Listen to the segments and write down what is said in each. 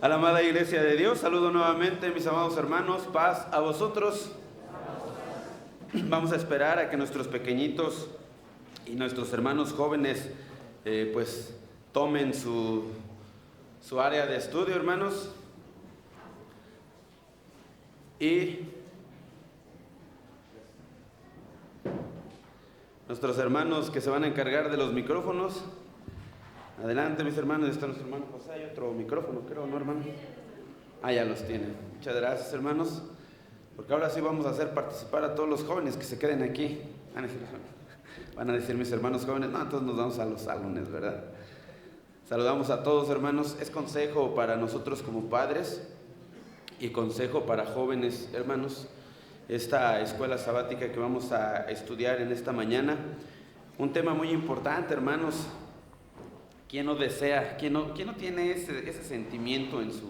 A la amada Iglesia de Dios, saludo nuevamente, mis amados hermanos, paz a vosotros. Vamos a esperar a que nuestros pequeñitos y nuestros hermanos jóvenes pues tomen su área de estudio, hermanos. Y nuestros hermanos que se van a encargar de los micrófonos. Adelante, mis hermanos. Está nuestro hermano José. Hay otro micrófono, creo, ¿no, hermano? Ya los tienen. Muchas gracias, hermanos. Porque ahora sí vamos a hacer participar a todos los jóvenes que se queden aquí. Van a decir mis hermanos jóvenes, no, entonces nos vamos a los salones, ¿verdad? Saludamos a todos, hermanos. Es consejo para nosotros como padres y consejo para jóvenes, hermanos. Esta escuela sabática que vamos a estudiar en esta mañana. Un tema muy importante, hermanos. ¿Quién no desea, quién no tiene ese sentimiento en su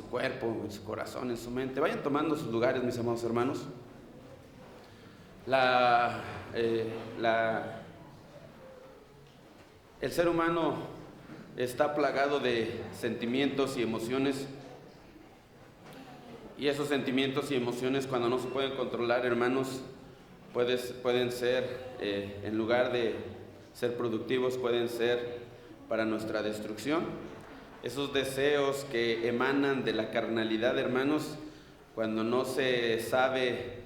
cuerpo, en su corazón, en su mente? Vayan tomando sus lugares, mis amados hermanos. El ser humano está plagado de sentimientos y emociones. Y esos sentimientos y emociones, cuando no se pueden controlar, hermanos, pueden ser, en lugar de ser productivos, pueden ser para nuestra destrucción. Esos deseos que emanan de la carnalidad, hermanos, cuando no se sabe,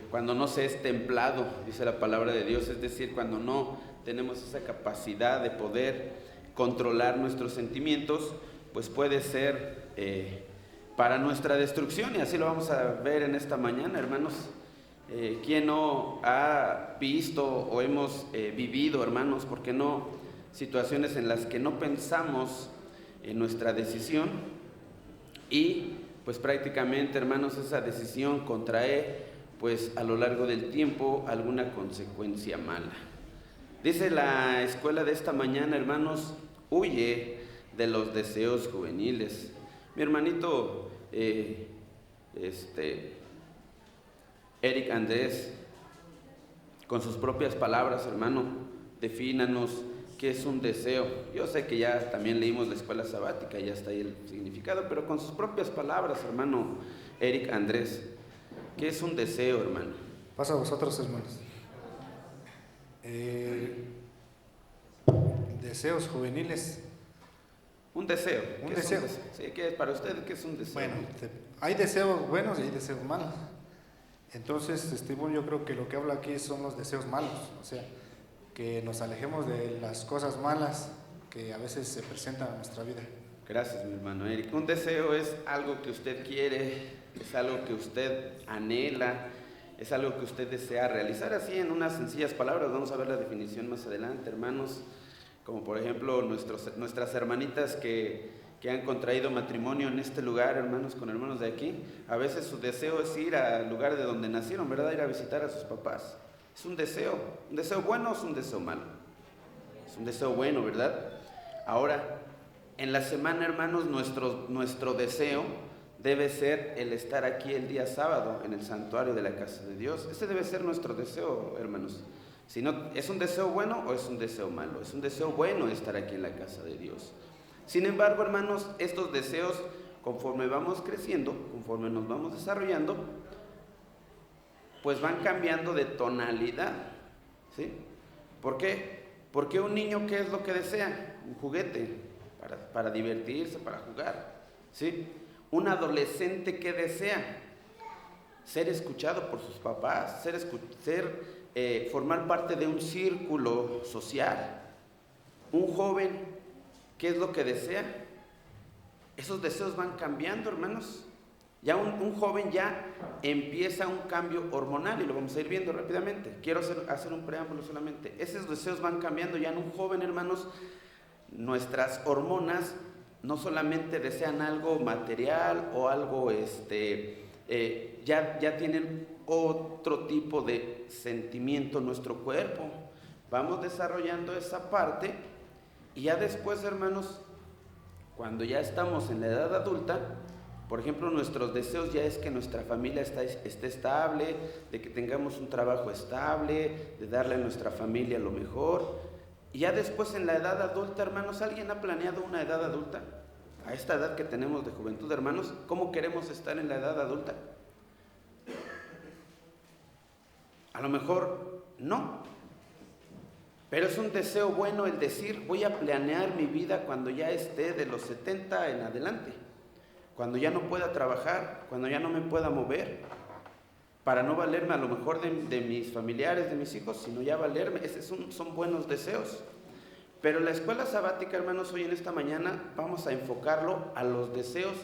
cuando no se es templado, dice la palabra de Dios, es decir, cuando no tenemos esa capacidad de poder controlar nuestros sentimientos, pues puede ser para nuestra destrucción, y así lo vamos a ver en esta mañana, hermanos. ¿Quién no ha visto o hemos vivido, hermanos, por qué no, situaciones en las que no pensamos en nuestra decisión y pues prácticamente, hermanos, esa decisión contrae pues a lo largo del tiempo alguna consecuencia mala? Dice la escuela de esta mañana, hermanos, huye de los deseos juveniles. Mi hermanito Eric Andrés, con sus propias palabras, hermano, defínanos qué es un deseo. Yo sé que ya también leímos la escuela sabática, ya está ahí el significado, pero con sus propias palabras, hermano Eric Andrés, ¿qué es un deseo, hermano? Pasa a vosotros, hermanos. Deseos juveniles. Un deseo. Un deseo. Sí, ¿qué es para usted? ¿Qué es un deseo? Bueno, hay deseos buenos y hay deseos malos. Entonces, yo creo que lo que habla aquí son los deseos malos, o sea, que nos alejemos de las cosas malas que a veces se presentan en nuestra vida. Gracias, mi hermano Eric. Un deseo es algo que usted quiere, es algo que usted anhela, es algo que usted desea realizar. Así, en unas sencillas palabras, vamos a ver la definición más adelante, hermanos, como por ejemplo nuestras hermanitas que han contraído matrimonio en este lugar, hermanos, con hermanos de aquí. A veces su deseo es ir al lugar de donde nacieron, ¿verdad? Ir a visitar a sus papás. Es un deseo bueno o es un deseo malo. Es un deseo bueno, ¿verdad? Ahora, en la semana, hermanos, nuestro deseo debe ser el estar aquí el día sábado en el santuario de la casa de Dios. Ese debe ser nuestro deseo, hermanos. Si no, ¿es un deseo bueno o es un deseo malo? Es un deseo bueno estar aquí en la casa de Dios. Sin embargo, hermanos, estos deseos, conforme vamos creciendo, conforme nos vamos desarrollando, pues van cambiando de tonalidad, ¿sí? ¿Por qué? Porque un niño, ¿qué es lo que desea? Un juguete, para divertirse, para jugar, ¿sí? Un adolescente, ¿qué desea? Ser escuchado por sus papás, formar parte de un círculo social. Un joven, ¿qué es lo que desea? Esos deseos van cambiando, hermanos. Ya un joven ya empieza un cambio hormonal y lo vamos a ir viendo rápidamente. Quiero hacer un preámbulo solamente. Esos deseos van cambiando ya en un joven, hermanos. Nuestras hormonas no solamente desean algo material o algo, ya tienen otro tipo de sentimiento en nuestro cuerpo. Vamos desarrollando esa parte. Y ya después, hermanos, cuando ya estamos en la edad adulta, por ejemplo, nuestros deseos ya es que nuestra familia esté estable, de que tengamos un trabajo estable, de darle a nuestra familia lo mejor. Y ya después en la edad adulta, hermanos, ¿alguien ha planeado una edad adulta? a esta edad que tenemos de juventud, hermanos, ¿cómo queremos estar en la edad adulta? A lo mejor no, pero es un deseo bueno el decir, voy a planear mi vida cuando ya esté de los 70 en adelante, cuando ya no pueda trabajar, cuando ya no me pueda mover, para no valerme a lo mejor de mis familiares, de mis hijos, sino ya valerme. Esos son buenos deseos. Pero la escuela sabática, hermanos, hoy en esta mañana vamos a enfocarlo a los deseos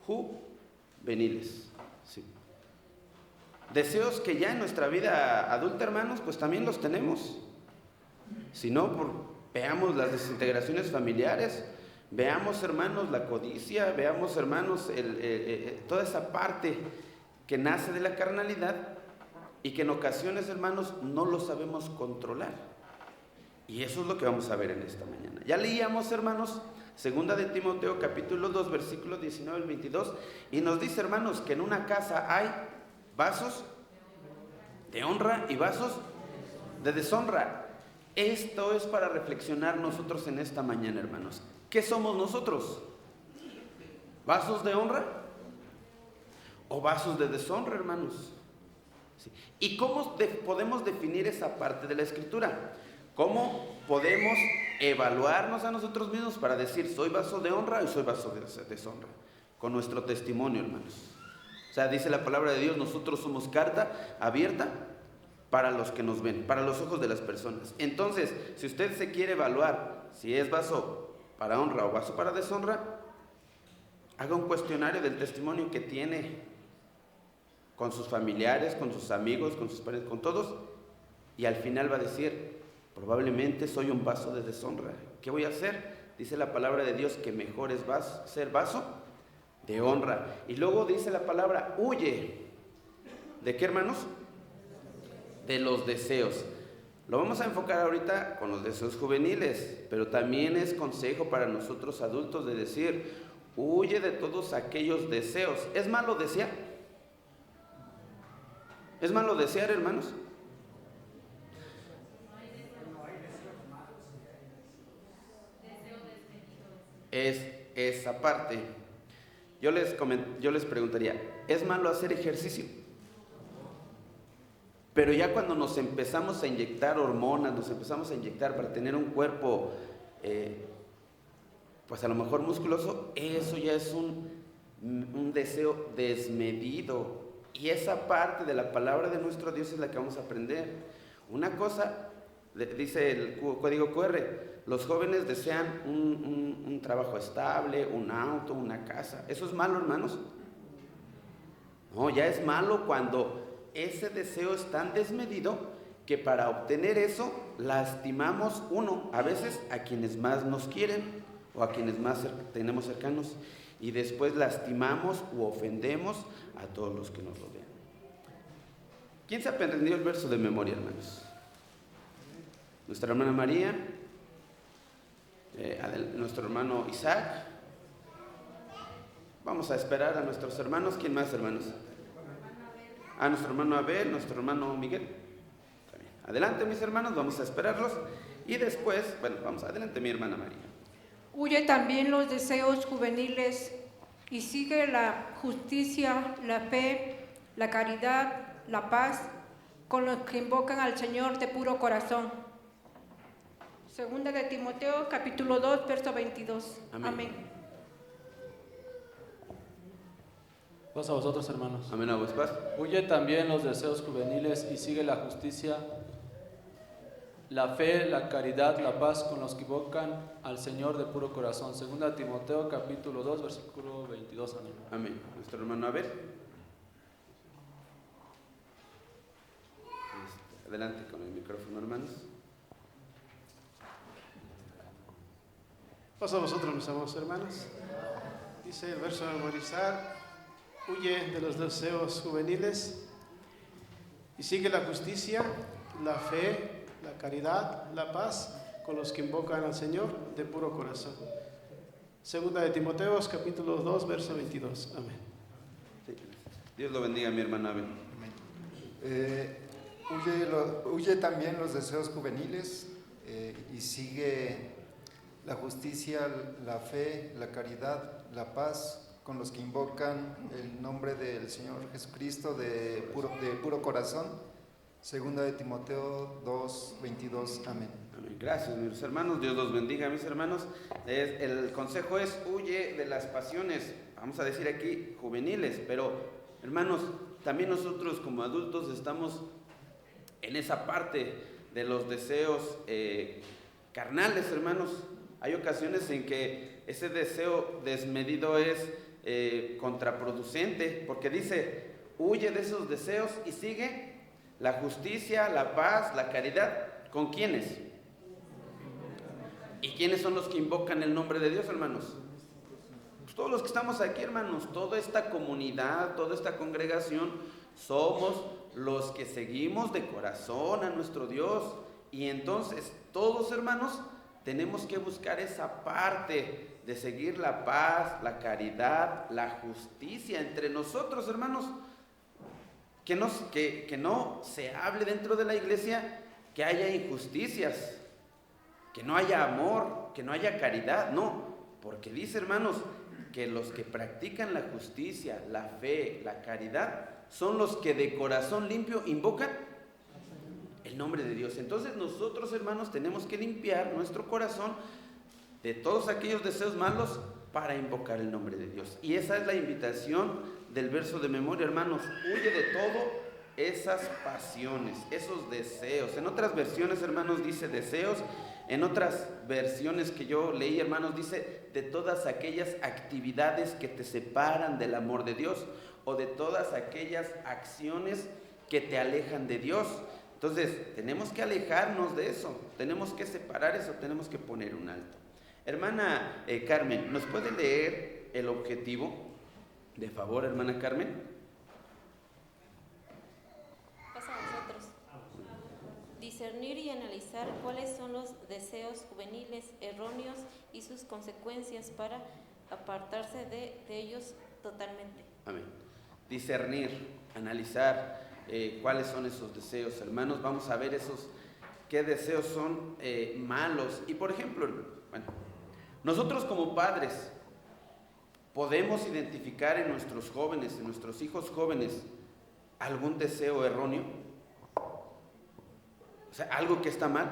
juveniles. Sí. Deseos que ya en nuestra vida adulta, hermanos, pues también los tenemos. Si no, veamos las desintegraciones familiares, veamos, hermanos, la codicia, veamos, hermanos, toda esa parte que nace de la carnalidad y que en ocasiones, hermanos, no lo sabemos controlar. Y eso es lo que vamos a ver en esta mañana. Ya leíamos, hermanos, segunda de Timoteo capítulo 2, versículos 19 al 22, y nos dice, hermanos, que en una casa hay vasos de honra y vasos de deshonra. Esto es para reflexionar nosotros en esta mañana, hermanos. ¿Qué somos nosotros? ¿Vasos de honra o vasos de deshonra, hermanos? Sí. ¿Y cómo podemos definir esa parte de la Escritura? ¿Cómo podemos evaluarnos a nosotros mismos para decir, soy vaso de honra y soy vaso de deshonra? Con nuestro testimonio, hermanos. O sea, dice la palabra de Dios, nosotros somos carta abierta para los que nos ven, para los ojos de las personas. Entonces, si usted se quiere evaluar si es vaso para honra o vaso para deshonra, haga un cuestionario del testimonio que tiene con sus familiares, con sus amigos, con sus padres, con todos, y al final va a decir, probablemente soy un vaso de deshonra. ¿Qué voy a hacer? Dice la palabra de Dios que mejor es ser vaso de honra. Y luego dice la palabra, huye. ¿De qué, hermanos? De los deseos. Lo vamos a enfocar ahorita con los deseos juveniles, pero también es consejo para nosotros adultos de decir, huye de todos aquellos deseos. ¿Es malo desear? ¿Es malo desear, hermanos? Es esa parte. Yo les preguntaría, ¿es malo hacer ejercicio? Pero ya cuando nos empezamos a inyectar hormonas, nos empezamos a inyectar para tener un cuerpo, pues a lo mejor musculoso, eso ya es un deseo desmedido. Y esa parte de la palabra de nuestro Dios es la que vamos a aprender. Una cosa, dice el código QR, los jóvenes desean un trabajo estable, un auto, una casa. ¿Eso es malo, hermanos? No, ya es malo cuando ese deseo es tan desmedido que para obtener eso lastimamos a veces a quienes más nos quieren o a quienes más tenemos cercanos, y después lastimamos u ofendemos a todos los que nos rodean. ¿Quién se aprendió el verso de memoria, hermanos? Nuestra hermana María, nuestro hermano Isaac. Vamos a esperar a nuestros hermanos. ¿Quién más, hermanos? A nuestro hermano Abel, nuestro hermano Miguel. Adelante, mis hermanos, vamos a esperarlos. Y después, vamos adelante, mi hermana María. Huye también los deseos juveniles y sigue la justicia, la fe, la caridad, la paz, con los que invocan al Señor de puro corazón. Segunda de Timoteo, capítulo 2, verso 22. Amén. Paz a vosotros, hermanos. Amén, a vos, paz. Huye también los deseos juveniles y sigue la justicia, la fe, la caridad, la paz, con los que invocan al Señor de puro corazón. Segunda de Timoteo, capítulo 2, versículo 22. Amén. Amén. Nuestro hermano Abel. Adelante con el micrófono, hermanos. Paz a vosotros, mis amados hermanos. Dice el verso de memorizar, huye de los deseos juveniles y sigue la justicia, la fe, la caridad, la paz, con los que invocan al Señor de puro corazón. Segunda de Timoteo, capítulo 2, verso 22. Amén. Sí. Dios lo bendiga, mi hermano Abel. Huye también los deseos juveniles y sigue la justicia, la fe, la caridad, la paz, con los que invocan el nombre del Señor Jesucristo de puro corazón. Segunda de Timoteo 2:22. Amén. Amén. Gracias, mis hermanos. Dios los bendiga, mis hermanos. El consejo es: huye de las pasiones, vamos a decir aquí, juveniles. Pero, hermanos, también nosotros como adultos estamos en esa parte de los deseos carnales, hermanos. Hay ocasiones en que ese deseo desmedido es contraproducente, porque dice: huye de esos deseos y sigue la justicia, la paz, la caridad. ¿Con quiénes? ¿Y quiénes son los que invocan el nombre de Dios, hermanos? Pues todos los que estamos aquí, hermanos, toda esta comunidad, toda esta congregación, somos los que seguimos de corazón a nuestro Dios. Y entonces todos, hermanos, tenemos que buscar esa parte de seguir la paz, la caridad, la justicia entre nosotros, hermanos. Que no se hable dentro de la iglesia que haya injusticias, que no haya amor, que no haya caridad. No, porque dice, hermanos, que los que practican la justicia, la fe, la caridad, son los que de corazón limpio invocan el nombre de Dios. Entonces nosotros, hermanos, tenemos que limpiar nuestro corazón de todos aquellos deseos malos para invocar el nombre de Dios. Y esa es la invitación del verso de memoria, hermanos. Huye de todo esas pasiones, esos deseos. En otras versiones, hermanos, dice deseos. En otras versiones que yo leí, hermanos, dice de todas aquellas actividades que te separan del amor de Dios, o de todas aquellas acciones que te alejan de Dios. Entonces, tenemos que alejarnos de eso, tenemos que separar eso, tenemos que poner un alto. Hermana Carmen, ¿nos puede leer el objetivo? De favor, hermana Carmen. Pasa a nosotros. Discernir y analizar cuáles son los deseos juveniles erróneos y sus consecuencias para apartarse de ellos totalmente. Amén. Discernir, analizar cuáles son esos deseos, hermanos. Vamos a ver qué deseos son malos. Y por ejemplo, bueno, nosotros como padres podemos identificar en nuestros jóvenes, en nuestros hijos jóvenes, algún deseo erróneo, o sea, algo que está mal.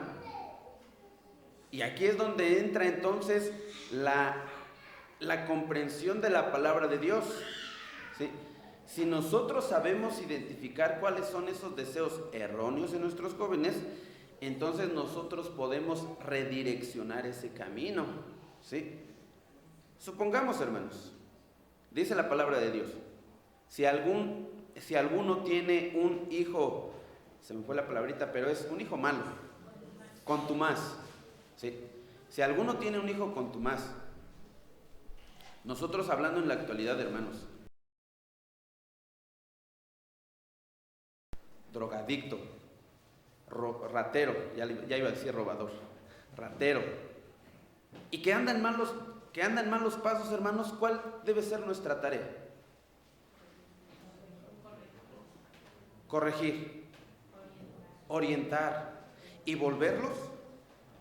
Y aquí es donde entra entonces la comprensión de la palabra de Dios, ¿sí? Si nosotros sabemos identificar cuáles son esos deseos erróneos en nuestros jóvenes, entonces nosotros podemos redireccionar ese camino, ¿sí? Supongamos, hermanos, dice la palabra de Dios, si alguno tiene un hijo, se me fue la palabrita, pero es un hijo malo, contumaz, ¿sí? Si alguno tiene un hijo contumaz, nosotros hablando en la actualidad, hermanos, drogadicto, ratero, ya iba a decir robador, ratero, y que andan malos pasos, hermanos, ¿cuál debe ser nuestra tarea? Corregir, orientar y volverlos,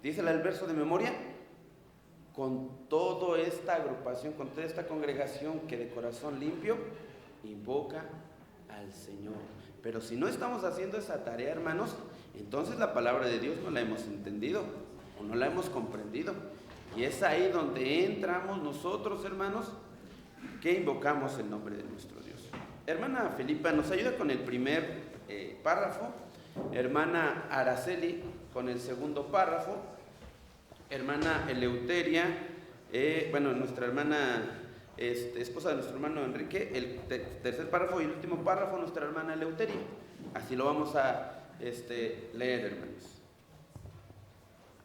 dice el verso de memoria, con toda esta agrupación, con toda esta congregación que de corazón limpio invoca al Señor. Pero si no estamos haciendo esa tarea, hermanos, entonces la palabra de Dios no la hemos entendido o no la hemos comprendido. Y es ahí donde entramos nosotros, hermanos, que invocamos el nombre de nuestro Dios. Hermana Felipa, ¿nos ayuda con el primer párrafo? Hermana Araceli, con el segundo párrafo. Hermana Eleuteria, nuestra hermana, esposa de nuestro hermano Enrique, el tercer párrafo y el último párrafo, nuestra hermana Eleuteria. Así lo vamos a leer, hermanos.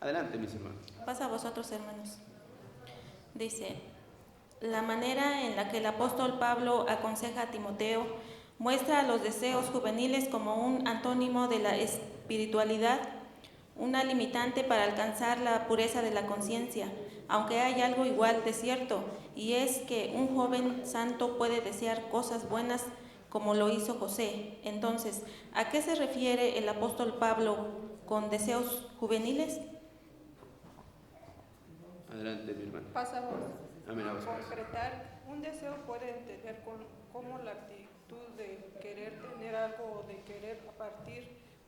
Adelante, mis hermanos. Pasa a vosotros, hermanos. Dice, la manera en la que el apóstol Pablo aconseja a Timoteo muestra a los deseos juveniles como un antónimo de la espiritualidad, una limitante para alcanzar la pureza de la conciencia, aunque hay algo igual de cierto, y es que un joven santo puede desear cosas buenas como lo hizo José. Entonces, ¿a qué se refiere el apóstol Pablo con deseos juveniles? Adelante, mi hermano. Pasamos Amén. A vos, a pues. concretar. Un deseo puede entender como la actitud de querer tener algo o de querer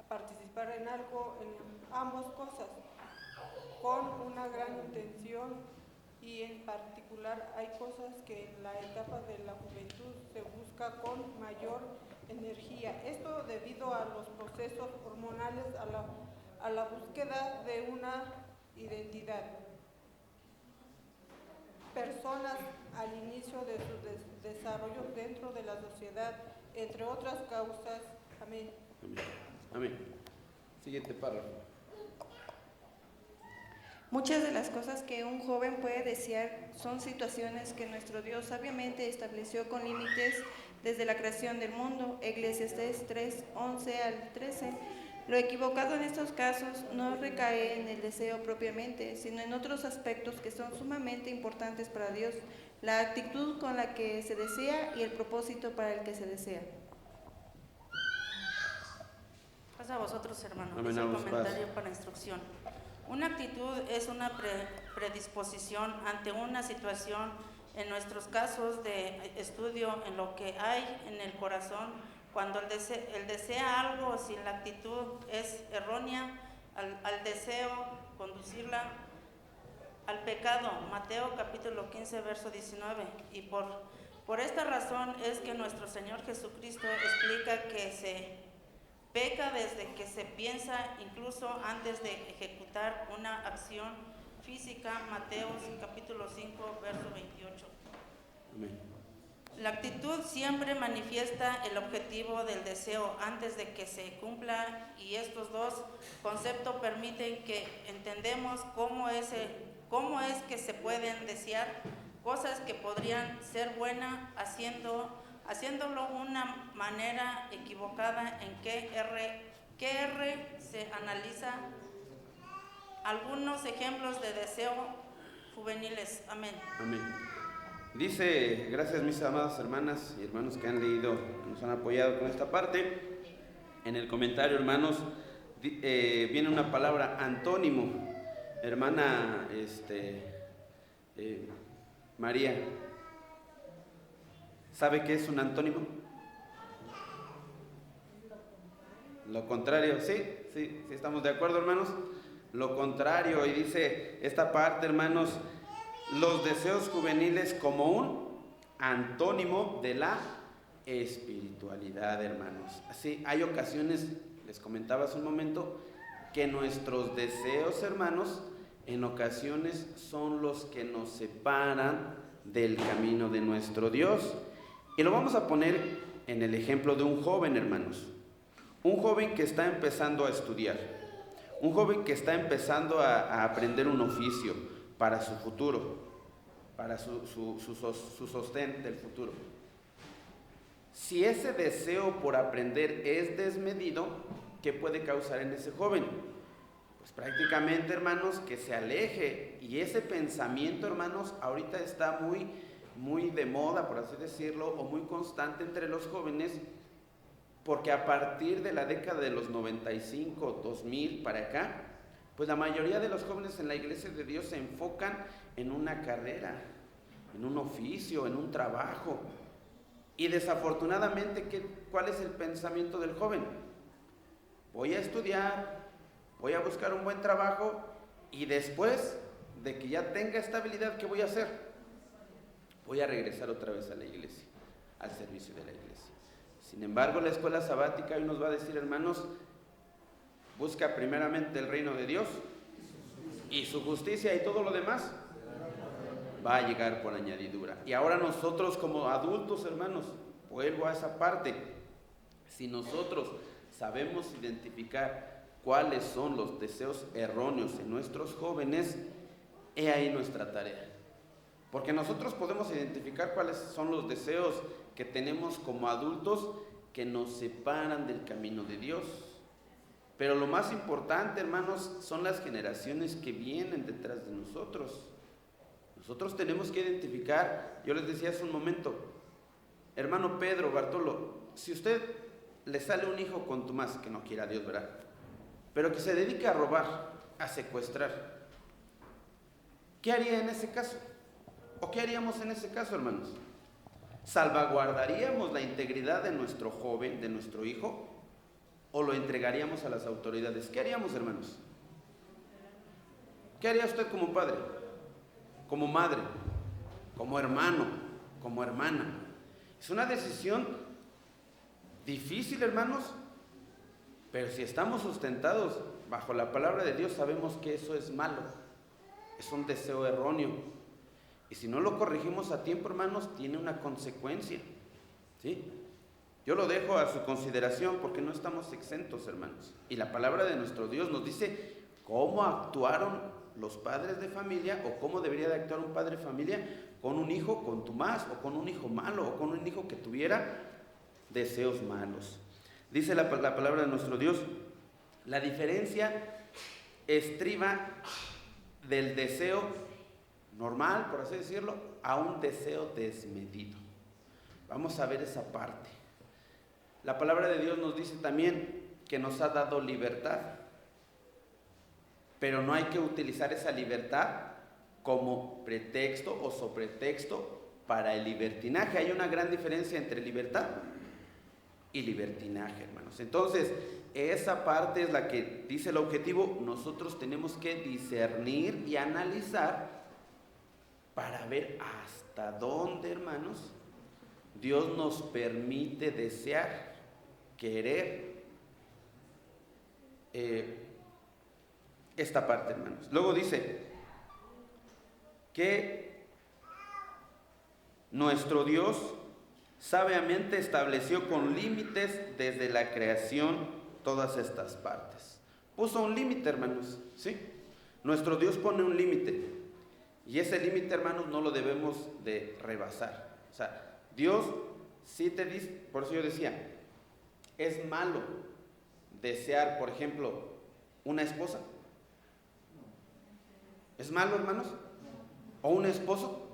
participar en algo, en ambas cosas, con una gran intención, y en particular hay cosas que en la etapa de la juventud se busca con mayor energía. Esto debido a los procesos hormonales, a la búsqueda de una identidad. Personas al inicio de su desarrollo dentro de la sociedad, entre otras causas. Amén. Amén. Amén. Siguiente párrafo. Muchas de las cosas que un joven puede desear son situaciones que nuestro Dios sabiamente estableció con límites desde la creación del mundo. Eclesiastés 3, 11 al 13. Lo equivocado en estos casos no recae en el deseo propiamente, sino en otros aspectos que son sumamente importantes para Dios, la actitud con la que se desea y el propósito para el que se desea. Pasa a vosotros, hermanos. Amén. Dice el Vamos, comentario paz. para instrucción. Una actitud es una predisposición ante una situación, en nuestros casos de estudio, en lo que hay en el corazón. Cuando el desea algo, si la actitud es errónea, al deseo conducirla al pecado. Mateo capítulo 15, verso 19. Y por esta razón es que nuestro Señor Jesucristo explica que se peca desde que se piensa, incluso antes de ejecutar una acción física. Mateo capítulo 5, verso 28. Amén. La actitud siempre manifiesta el objetivo del deseo antes de que se cumpla, y estos dos conceptos permiten que entendemos cómo es que se pueden desear cosas que podrían ser buenas haciéndolo una manera equivocada. En QR se analiza algunos ejemplos de deseo juveniles. Amén. Amén. Dice, gracias mis amadas hermanas y hermanos que han leído, que nos han apoyado con esta parte. En el comentario, hermanos, viene una palabra antónimo. Hermana María, ¿sabe qué es un antónimo? Lo contrario, sí, estamos de acuerdo, hermanos. Lo contrario, y dice esta parte, hermanos, los deseos juveniles como un antónimo de la espiritualidad, hermanos. Así, hay ocasiones, les comentaba hace un momento, que nuestros deseos, hermanos, en ocasiones son los que nos separan del camino de nuestro Dios. Y lo vamos a poner en el ejemplo de un joven, hermanos. Un joven que está empezando a estudiar. Un joven que está empezando a aprender un oficio para su futuro, para su sostén del futuro. Si ese deseo por aprender es desmedido, ¿qué puede causar en ese joven? Pues prácticamente, hermanos, que se aleje. Y ese pensamiento, hermanos, ahorita está muy de moda, por así decirlo, o muy constante entre los jóvenes, porque a partir de la década de los 95, 2000 para acá, pues la mayoría de los jóvenes en la Iglesia de Dios se enfocan en una carrera, en un oficio, en un trabajo. Y desafortunadamente, ¿cuál es el pensamiento del joven? Voy a estudiar, voy a buscar un buen trabajo, y después de que ya tenga estabilidad, ¿qué voy a hacer? Voy a regresar otra vez a la iglesia, al servicio de la iglesia. Sin embargo, la escuela sabática hoy nos va a decir, hermanos, busca primeramente el reino de Dios y su justicia, y todo lo demás va a llegar por añadidura. Y ahora nosotros como adultos, hermanos, vuelvo a esa parte. Si nosotros sabemos identificar cuáles son los deseos erróneos en nuestros jóvenes, he ahí nuestra tarea. Porque nosotros podemos identificar cuáles son los deseos que tenemos como adultos que nos separan del camino de Dios. Pero lo más importante, hermanos, son las generaciones que vienen detrás de nosotros. Nosotros tenemos que identificar, yo les decía hace un momento, hermano Pedro, Bartolo, si usted le sale un hijo contumaz, que no quiera Dios, ¿verdad?, pero que se dedica a robar, a secuestrar, ¿qué haría en ese caso? ¿O qué haríamos en ese caso, hermanos? ¿Salvaguardaríamos la integridad de nuestro joven, de nuestro hijo? ¿O lo entregaríamos a las autoridades? ¿Qué haríamos, hermanos? ¿Qué haría usted como padre? Como madre, como hermano, como hermana. Es una decisión difícil, hermanos, pero si estamos sustentados bajo la palabra de Dios, sabemos que eso es malo, es un deseo erróneo. Y si no lo corregimos a tiempo, hermanos, tiene una consecuencia, ¿sí? Yo lo dejo a su consideración porque no estamos exentos, hermanos. Y la palabra de nuestro Dios nos dice cómo actuaron los padres de familia o cómo debería de actuar un padre de familia con un hijo contumaz o con un hijo malo o con un hijo que tuviera deseos malos. Dice la palabra de nuestro Dios, la diferencia estriba del deseo normal, por así decirlo, a un deseo desmedido. Vamos a ver esa parte. La palabra de Dios nos dice también que nos ha dado libertad, pero no hay que utilizar esa libertad como pretexto o sobretexto para el libertinaje. Hay una gran diferencia entre libertad y libertinaje, hermanos. Entonces, esa parte es la que dice el objetivo. Nosotros tenemos que discernir y analizar para ver hasta dónde, hermanos, Dios nos permite desear, querer esta parte, hermanos. Luego dice que nuestro Dios sabiamente estableció con límites desde la creación todas estas partes. Puso un límite, hermanos, ¿sí? Nuestro Dios pone un límite. Y ese límite, hermanos, no lo debemos de rebasar. O sea, Dios sí te dice, por eso yo decía, es malo desear, por ejemplo, una esposa. ¿Es malo, hermanos? ¿O un esposo?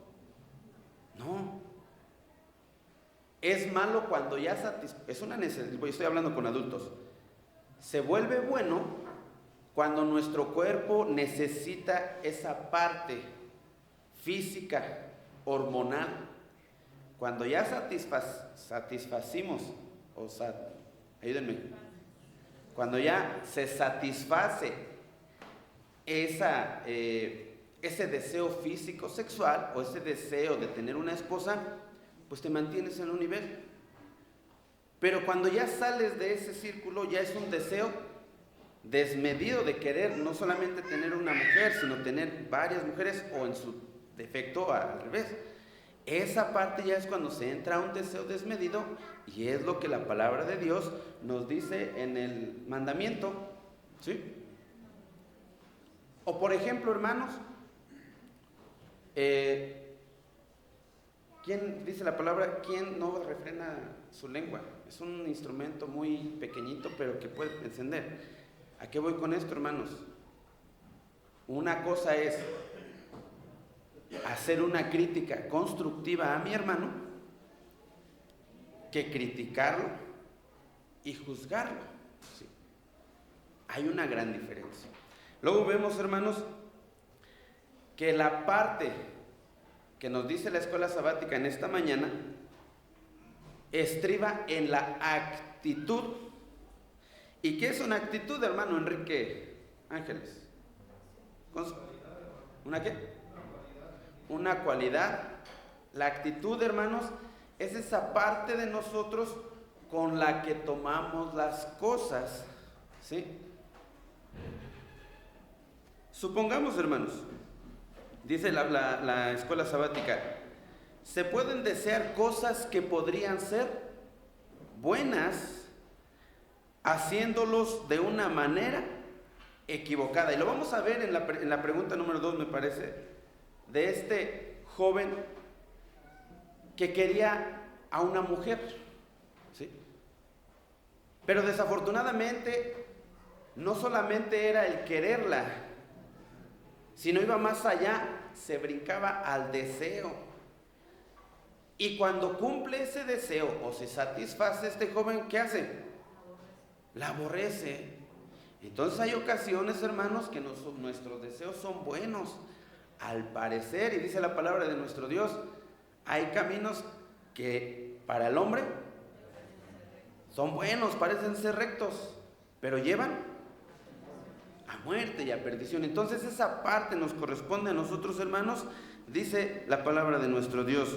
No. Es malo cuando ya es una necesidad, estoy hablando con adultos. Se vuelve bueno cuando nuestro cuerpo necesita esa parte física, hormonal. Cuando ya satisfacimos, ayúdenme, cuando ya se satisface ese deseo físico sexual o ese deseo de tener una esposa, pues te mantienes en un nivel. Pero cuando ya sales de ese círculo, ya es un deseo desmedido de querer no solamente tener una mujer, sino tener varias mujeres o en su defecto al revés. Esa parte ya es cuando se entra a un deseo desmedido y es lo que la palabra de Dios nos dice en el mandamiento, ¿sí? O por ejemplo, hermanos, ¿quién dice la palabra? ¿Quién no refrena su lengua? Es un instrumento muy pequeñito, pero que puede encender. ¿A qué voy con esto, hermanos? Una cosa es hacer una crítica constructiva a mi hermano que criticarlo y juzgarlo. Sí. Hay una gran diferencia. Luego vemos, hermanos, que la parte que nos dice la escuela sabática en esta mañana estriba en la actitud. ¿Y qué es una actitud, hermano Enrique Ángeles? ¿Una qué? Una cualidad. La actitud, hermanos, es esa parte de nosotros con la que tomamos las cosas, ¿sí? Supongamos, hermanos, dice la escuela sabática, se pueden desear cosas que podrían ser buenas haciéndolos de una manera equivocada. Y lo vamos a ver en la pregunta número 2, me parece, de este joven que quería a una mujer, ¿sí? Pero desafortunadamente no solamente era el quererla, sino iba más allá, se brincaba al deseo. Y cuando cumple ese deseo o se satisface este joven, ¿qué hace? La aborrece. Entonces hay ocasiones, hermanos, que nuestros deseos son buenos. al parecer, y dice la palabra de nuestro Dios, hay caminos que para el hombre son buenos, parecen ser rectos, pero llevan a muerte y a perdición. Entonces esa parte nos corresponde a nosotros, hermanos, dice la palabra de nuestro Dios.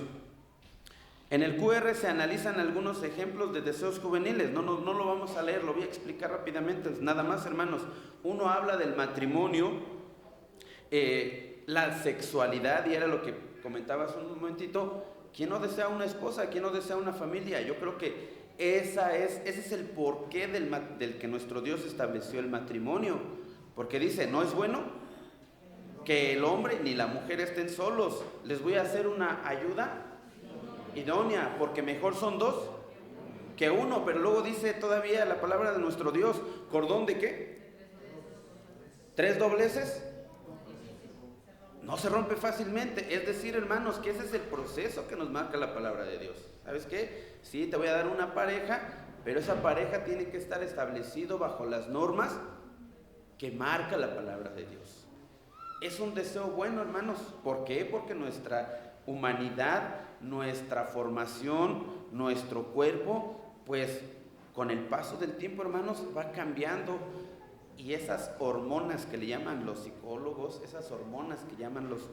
En el QR se analizan algunos ejemplos de deseos juveniles, no lo vamos a leer, lo voy a explicar rápidamente, nada más, hermanos. Uno habla del matrimonio, la sexualidad, y era lo que comentaba hace un momentito. ¿Quién no desea una esposa? ¿Quién no desea una familia? Yo creo que ese es el porqué del que nuestro Dios estableció el matrimonio, porque dice, no es bueno que el hombre ni la mujer estén solos, les voy a hacer una ayuda idónea, porque mejor son dos que uno. Pero luego dice todavía la palabra de nuestro Dios, ¿cordón de qué? ¿Tres dobleces? No se rompe fácilmente. Es decir, hermanos, que ese es el proceso que nos marca la palabra de Dios. ¿Sabes qué? Sí, te voy a dar una pareja, pero esa pareja tiene que estar establecido bajo las normas que marca la palabra de Dios. Es un deseo bueno, hermanos. ¿Por qué? Porque nuestra humanidad, nuestra formación, nuestro cuerpo, pues con el paso del tiempo, hermanos, va cambiando. Y esas hormonas que le llaman los psicólogos, esas hormonas que llaman los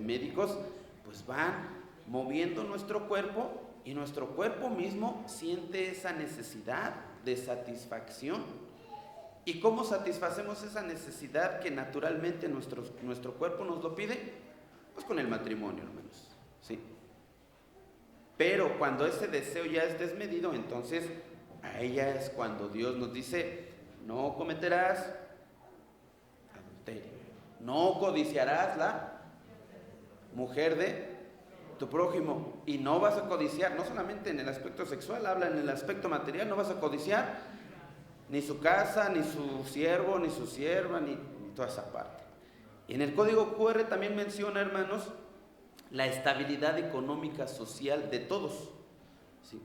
médicos, pues van moviendo nuestro cuerpo, y nuestro cuerpo mismo siente esa necesidad de satisfacción. ¿Y cómo satisfacemos esa necesidad que naturalmente nuestro cuerpo nos lo pide? Pues con el matrimonio, hermanos, ¿sí? Pero cuando ese deseo ya es desmedido, entonces ahí ya es cuando Dios nos dice: no cometerás adulterio, no codiciarás la mujer de tu prójimo, y no vas a codiciar, no solamente en el aspecto sexual, habla en el aspecto material, no vas a codiciar ni su casa, ni su siervo, ni su sierva, ni toda esa parte. Y en el código QR también menciona, hermanos, la estabilidad económica social de todos, ¿sí?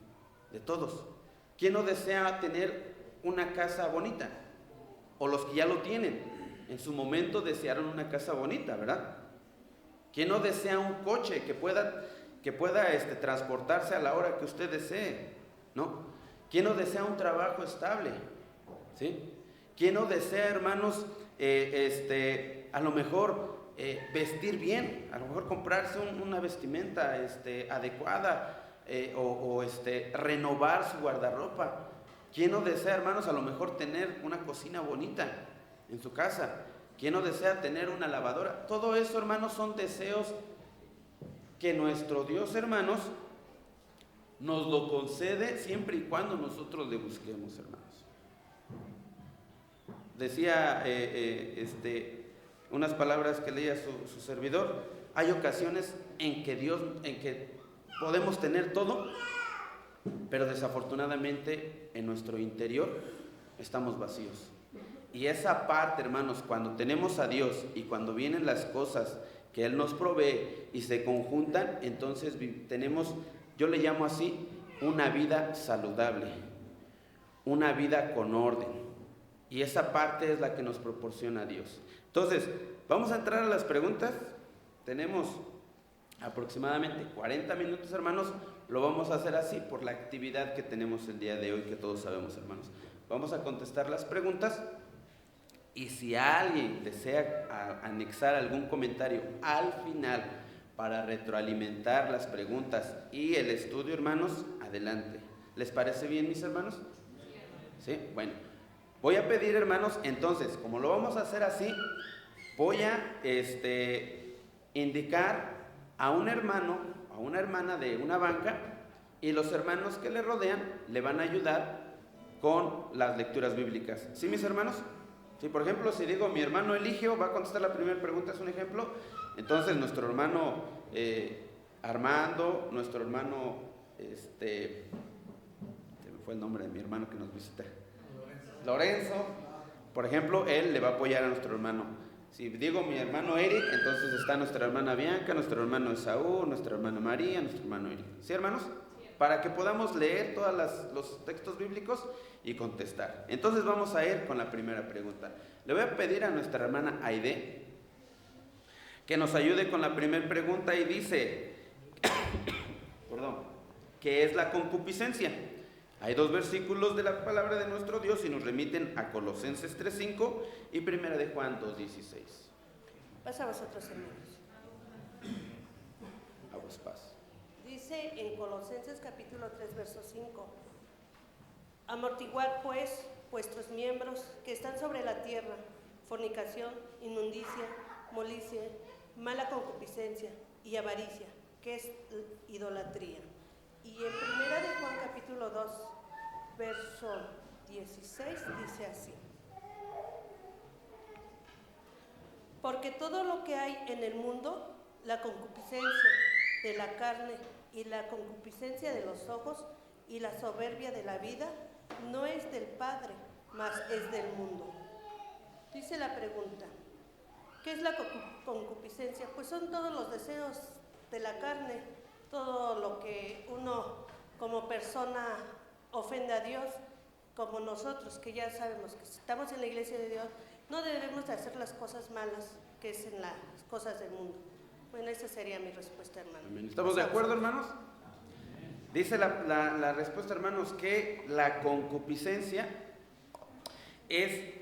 De todos. ¿Quién no desea tener una casa bonita? O los que ya lo tienen, en su momento desearon una casa bonita, ¿verdad? ¿Quién no desea un coche que pueda transportarse a la hora que usted desee? ¿No? ¿Quién no desea un trabajo estable? ¿Sí? ¿Quién no desea, hermanos, a lo mejor vestir bien, a lo mejor comprarse una vestimenta adecuada, o renovar su guardarropa? ¿Quién no desea, hermanos, a lo mejor tener una cocina bonita en su casa? ¿Quién no desea tener una lavadora? Todo eso, hermanos, son deseos que nuestro Dios, hermanos, nos lo concede siempre y cuando nosotros le busquemos, hermanos. Decía unas palabras que leía su servidor: hay ocasiones en que podemos tener todo, pero desafortunadamente en nuestro interior estamos vacíos. Y esa parte, hermanos, cuando tenemos a Dios y cuando vienen las cosas que Él nos provee y se conjuntan, entonces tenemos, yo le llamo así, una vida saludable, una vida con orden. Y esa parte es la que nos proporciona Dios. Entonces, vamos a entrar a las preguntas. Tenemos aproximadamente 40 minutos, hermanos. Lo vamos a hacer así por la actividad que tenemos el día de hoy, que todos sabemos, hermanos. Vamos a contestar las preguntas, y si alguien desea anexar algún comentario al final para retroalimentar las preguntas y el estudio, hermanos, adelante. ¿Les parece bien, mis hermanos? ¿Sí? Bueno, voy a pedir, hermanos, entonces, como lo vamos a hacer así, voy a indicar a un hermano, a una hermana de una banca, y los hermanos que le rodean le van a ayudar con las lecturas bíblicas. ¿Sí, mis hermanos? Sí, por ejemplo, si digo mi hermano Eligio va a contestar la primera pregunta, es un ejemplo. Entonces nuestro hermano Armando, nuestro hermano, se me fue el nombre de mi hermano que nos visita, Lorenzo, por ejemplo, él le va a apoyar a nuestro hermano. Si digo mi hermano Eric, entonces está nuestra hermana Bianca, nuestro hermano Esaú, nuestra hermana María, nuestro hermano Eric. ¿Sí, hermanos? Para que podamos leer todos los textos bíblicos y contestar. Entonces vamos a ir con la primera pregunta. Le voy a pedir a nuestra hermana Aide que nos ayude con la primera pregunta y dice, ¿qué es la concupiscencia? Hay 2 versículos de la palabra de nuestro Dios y nos remiten a Colosenses 3:5 y 1 de Juan 2:16. Pasa a vosotros, hermanos. A vos paz. Dice en Colosenses capítulo 3, verso 5: amortiguad pues vuestros miembros que están sobre la tierra, fornicación, inmundicia, molicie, mala concupiscencia y avaricia, que es idolatría. Y en 1 de Juan capítulo 2, verso 16, dice así: porque todo lo que hay en el mundo, la concupiscencia de la carne y la concupiscencia de los ojos y la soberbia de la vida, no es del Padre, mas es del mundo. Dice la pregunta: ¿qué es la concupiscencia? Pues son todos los deseos de la carne, todo lo que uno como persona ofende a Dios, como nosotros que ya sabemos que si estamos en la iglesia de Dios, no debemos de hacer las cosas malas que es en las cosas del mundo. Bueno, esa sería mi respuesta, hermano. Amén. ¿Estamos de acuerdo, hermanos? Dice la respuesta, hermanos, que la concupiscencia es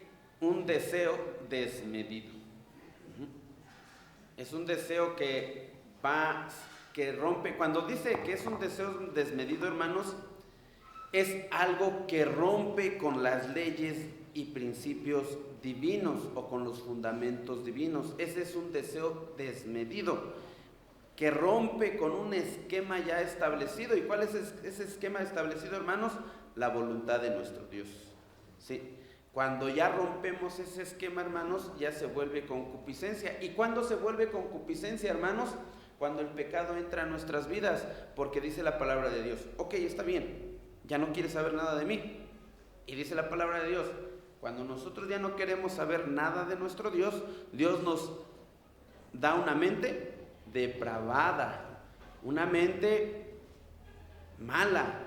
un deseo desmedido. Es un deseo que rompe. Cuando dice que es un deseo desmedido, hermanos, es algo que rompe con las leyes y principios divinos o con los fundamentos divinos. Ese es un deseo desmedido que rompe con un esquema ya establecido. ¿Y cuál es ese esquema establecido, hermanos? La voluntad de nuestro Dios. ¿Sí? Cuando ya rompemos ese esquema, hermanos, ya se vuelve concupiscencia. ¿Y cuándo se vuelve concupiscencia, hermanos? Cuando el pecado entra a nuestras vidas, porque dice la palabra de Dios: ok, está bien, ya no quieres saber nada de mí. Y dice la palabra de Dios: cuando nosotros ya no queremos saber nada de nuestro Dios, Dios nos da una mente depravada, una mente mala.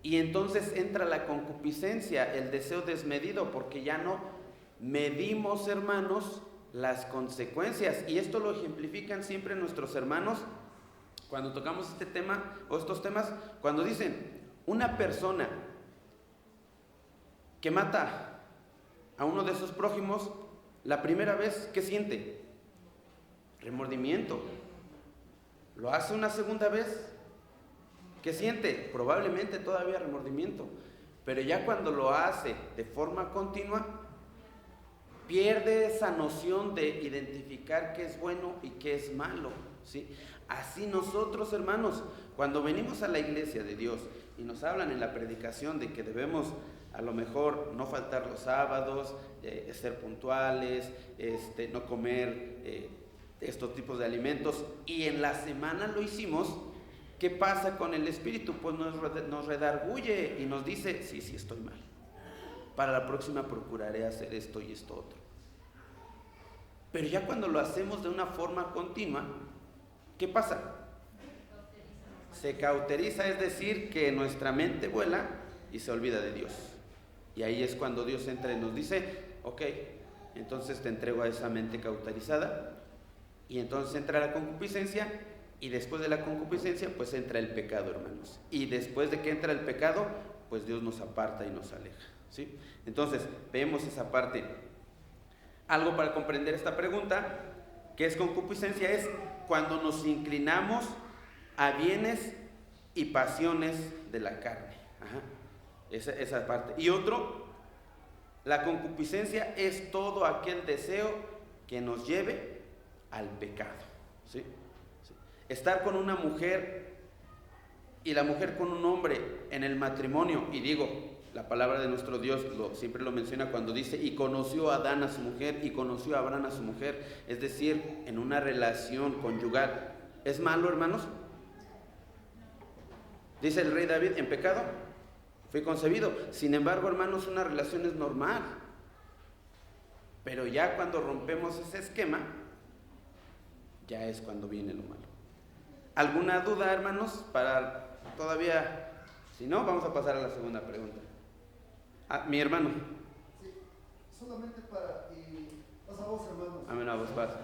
Y entonces entra la concupiscencia, el deseo desmedido, porque ya no medimos, hermanos, las consecuencias. Y esto lo ejemplifican siempre nuestros hermanos cuando tocamos este tema o estos temas, cuando dicen: una persona que mata a uno de sus prójimos, la primera vez, ¿qué siente? Remordimiento. Lo hace una segunda vez, ¿qué siente? Probablemente todavía remordimiento. Pero ya cuando lo hace de forma continua, pierde esa noción de identificar qué es bueno y qué es malo, ¿sí? Así nosotros, hermanos, cuando venimos a la iglesia de Dios y nos hablan en la predicación de que debemos a lo mejor no faltar los sábados, ser puntuales, no comer estos tipos de alimentos, y en la semana lo hicimos, ¿qué pasa con el espíritu? Pues nos redarguye y nos dice: sí, estoy mal, para la próxima procuraré hacer esto y esto otro. Pero ya cuando lo hacemos de una forma continua, ¿qué pasa? Se cauteriza, es decir, que nuestra mente vuela y se olvida de Dios. Y ahí es cuando Dios entra y nos dice: ok, entonces te entrego a esa mente cauterizada. Y entonces entra la concupiscencia, y después de la concupiscencia pues entra el pecado, hermanos. Y después de que entra el pecado, pues Dios nos aparta y nos aleja, ¿sí? Entonces vemos esa parte. Algo para comprender esta pregunta: ¿qué es concupiscencia? Es cuando nos inclinamos a bienes y pasiones de la carne. Ajá. Esa parte. Y otro, la concupiscencia es todo aquel deseo que nos lleve al pecado, ¿sí? ¿Sí? Estar con una mujer y la mujer con un hombre en el matrimonio, y digo, la palabra de nuestro Dios siempre lo menciona cuando dice: y conoció a Adán a su mujer, y conoció a Abraham a su mujer, es decir, en una relación conyugal. ¿Es malo, hermanos? Dice el rey David: en pecado fui concebido. Sin embargo, hermanos, una relación es normal. Pero ya cuando rompemos ese esquema, ya es cuando viene lo malo. ¿Alguna duda, hermanos? Para todavía, si no, vamos a pasar a la segunda pregunta. Mi hermano. Sí, solamente para, pasa vos, hermano. Amén, a vos, pasa.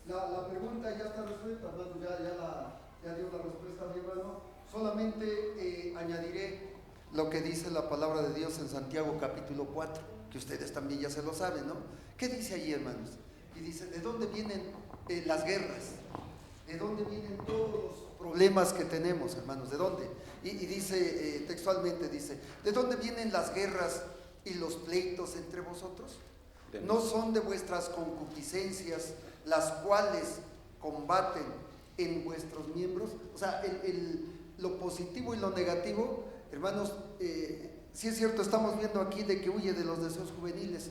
La pregunta ya está resuelta, hermano, ya dio la respuesta mi hermano. Solamente añadiré lo que dice la palabra de Dios en Santiago capítulo 4, que ustedes también ya se lo saben, ¿no? ¿Qué dice allí, hermanos? Y dice, ¿de dónde vienen las guerras? ¿De dónde vienen todos los problemas que tenemos, hermanos? ¿De dónde? Y dice, textualmente dice, ¿de dónde vienen las guerras y los pleitos entre vosotros? ¿No son de vuestras concupiscencias las cuales combaten en vuestros miembros? O sea, lo positivo y lo negativo, hermanos, sí es cierto, estamos viendo aquí de que huye de los deseos juveniles,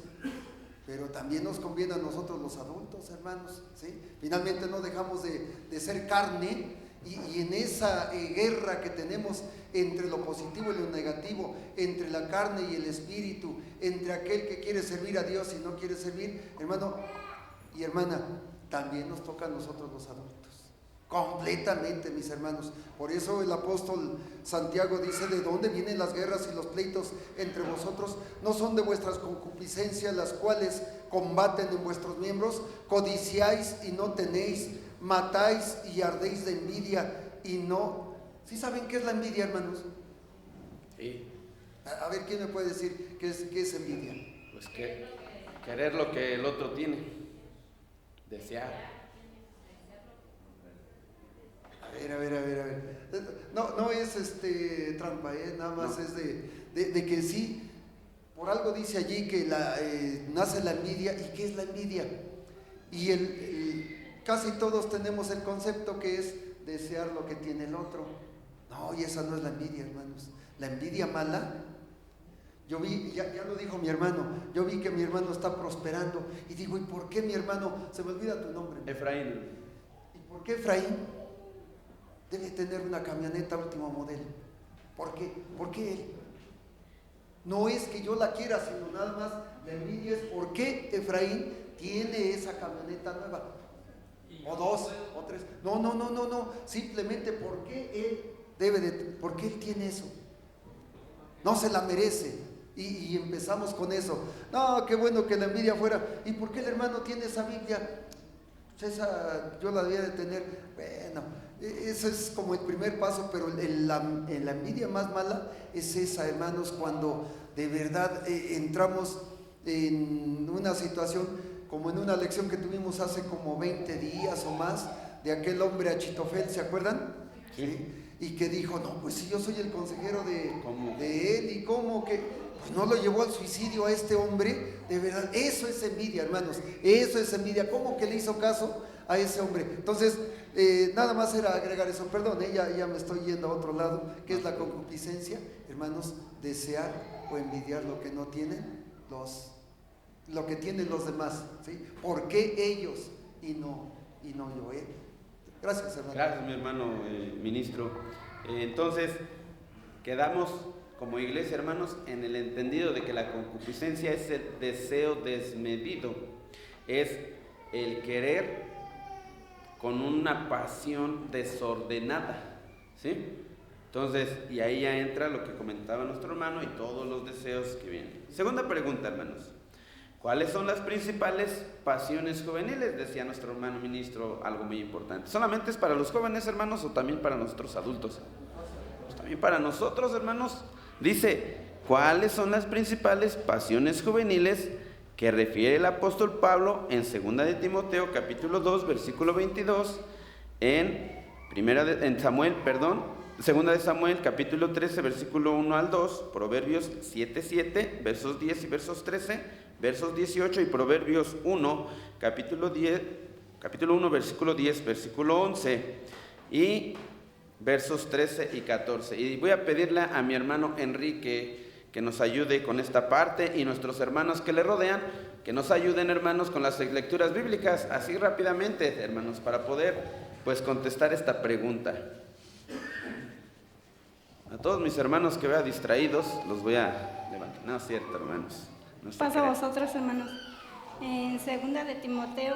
pero también nos conviene a nosotros los adultos, hermanos, ¿sí? Finalmente no dejamos de ser carne, y en esa guerra que tenemos entre lo positivo y lo negativo, entre la carne y el espíritu, entre aquel que quiere servir a Dios y no quiere servir, hermano y hermana, también nos toca a nosotros los adultos, completamente, mis hermanos. Por eso el apóstol Santiago dice, ¿de dónde vienen las guerras y los pleitos entre vosotros? ¿No son de vuestras concupiscencias las cuales combaten en vuestros miembros? Codiciáis y no tenéis, matáis y ardéis de envidia y no. ¿Sí saben qué es la envidia, hermanos? Sí. A ver, ¿quién me puede decir qué es envidia? Pues que querer lo que el otro tiene, desear. A ver. No es trampa, nada más no. Es de que sí, por algo dice allí que nace la envidia. ¿Y qué es la envidia? Y casi todos tenemos el concepto que es desear lo que tiene el otro. No, y esa no es la envidia, hermanos. La envidia mala, yo vi, ya lo dijo mi hermano, yo vi que mi hermano está prosperando y digo, ¿y por qué mi hermano? Se me olvida tu nombre. Efraín. ¿Y por qué Efraín debe tener una camioneta último modelo? ¿Por qué? ¿Por qué él? No es que yo la quiera, sino nada más la envidia es por qué Efraín tiene esa camioneta nueva. O dos, o tres. No. Simplemente porque él tiene eso. No se la merece. Y empezamos con eso. No, qué bueno que la envidia fuera. ¿Y por qué el hermano tiene esa Biblia? Pues esa yo la debía de tener. Bueno, eso es como el primer paso, pero la envidia más mala es esa, hermanos, cuando de verdad entramos en una situación como en una lección que tuvimos hace como 20 días o más, de aquel hombre Achitofel, ¿se acuerdan? Sí. Y que dijo, no, pues si yo soy el consejero de él, y cómo que pues no lo llevó al suicidio a este hombre, de verdad, eso es envidia, hermanos, eso es envidia. ¿Cómo que le hizo caso a ese hombre? Entonces, nada más era agregar eso, perdón, ya me estoy yendo a otro lado, que es la concupiscencia, hermanos, desear o envidiar lo que no tienen lo que tienen los demás, ¿sí? ¿Por qué ellos y no yo? Gracias, hermano. Gracias, mi hermano ministro. Entonces, quedamos como iglesia, hermanos, en el entendido de que la concupiscencia es el deseo desmedido, es el querer con una pasión desordenada, ¿sí? Entonces, y ahí ya entra lo que comentaba nuestro hermano y todos los deseos que vienen. Segunda pregunta, hermanos. ¿Cuáles son las principales pasiones juveniles? Decía nuestro hermano ministro algo muy importante. ¿Solamente es para los jóvenes, hermanos, o también para nosotros adultos? Pues también para nosotros, hermanos. Dice, ¿cuáles son las principales pasiones juveniles que refiere el apóstol Pablo en 2 de Timoteo, capítulo 2, versículo 22, en 2 de Samuel, capítulo 13, versículo 1 al 2, Proverbios 7, versos 10 y versos 13, versos 18 y Proverbios 1, capítulo 1, versículo 10, versículo 11 y versos 13 y 14. Y voy a pedirle a mi hermano Enrique que nos ayude con esta parte y nuestros hermanos que le rodean, que nos ayuden, hermanos, con las lecturas bíblicas, así rápidamente, hermanos, para poder pues contestar esta pregunta. A todos mis hermanos que vea distraídos, los voy a levantar. No es cierto, hermanos. Pasa a vosotros, hermanos. En 2 de Timoteo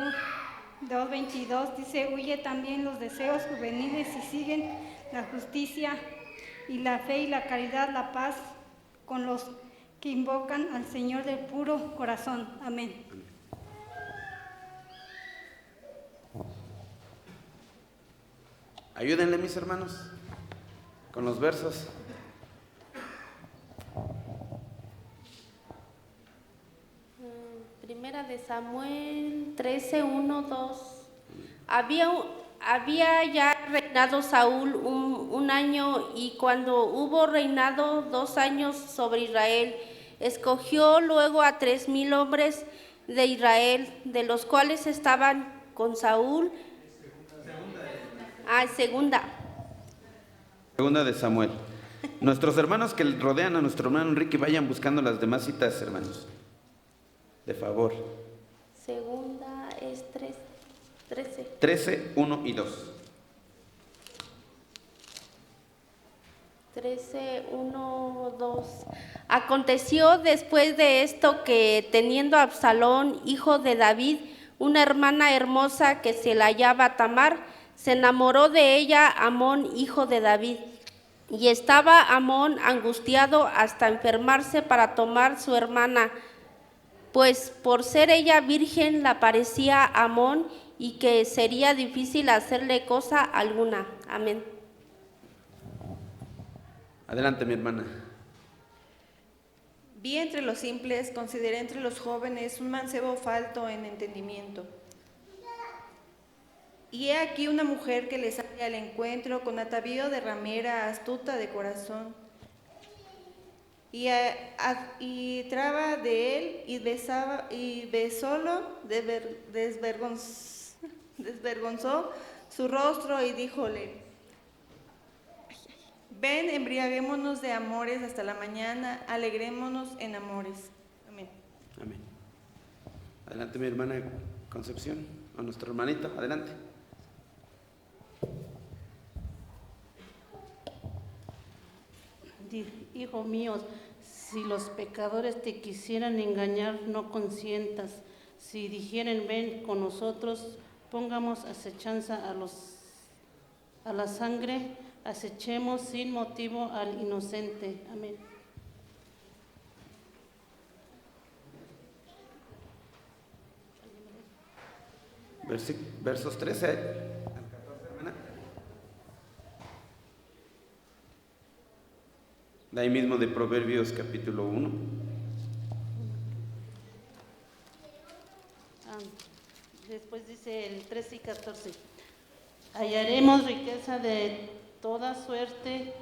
2:22 dice, huye también los deseos juveniles y siguen la justicia y la fe y la caridad, la paz con los que invocan al Señor de puro corazón. Amén. Ayúdenle, mis hermanos, con los versos. Primera de Samuel 13, 1, 2. Había ya reinado Saúl un año, y cuando hubo reinado 2 años sobre Israel, escogió luego a 3,000 hombres de Israel, de los cuales estaban con Saúl. Segunda de Samuel. Nuestros hermanos que rodean a nuestro hermano Enrique, vayan buscando las demás citas, hermanos. De favor. Segunda es 13. 13, 1 y 2. 13, 1, 2. Aconteció después de esto que, teniendo Absalón, hijo de David, una hermana hermosa que se la hallaba Tamar, se enamoró de ella Amón, hijo de David. Y estaba Amón angustiado hasta enfermarse para tomar su hermana, pues por ser ella virgen la parecía a Amón, y que sería difícil hacerle cosa alguna. Amén. Adelante, mi hermana. Vi entre los simples, consideré entre los jóvenes un mancebo falto en entendimiento. Y he aquí una mujer que le sale al encuentro con atavío de ramera, astuta de corazón. Y traba de él y besólo, desvergonzó su rostro y díjole: ven, embriaguémonos de amores hasta la mañana, alegrémonos en amores. Amén. Amén. Adelante, mi hermana Concepción, o nuestro hermanito, adelante. Hijo mío, si los pecadores te quisieran engañar, no consientas. Si dijeren, ven con nosotros, pongamos acechanza a la sangre, acechemos sin motivo al inocente. Amén. Versos 13 al 14, hermana. De ahí mismo de Proverbios capítulo 1. Después dice el 13 y 14. Hallaremos riqueza de toda suerte,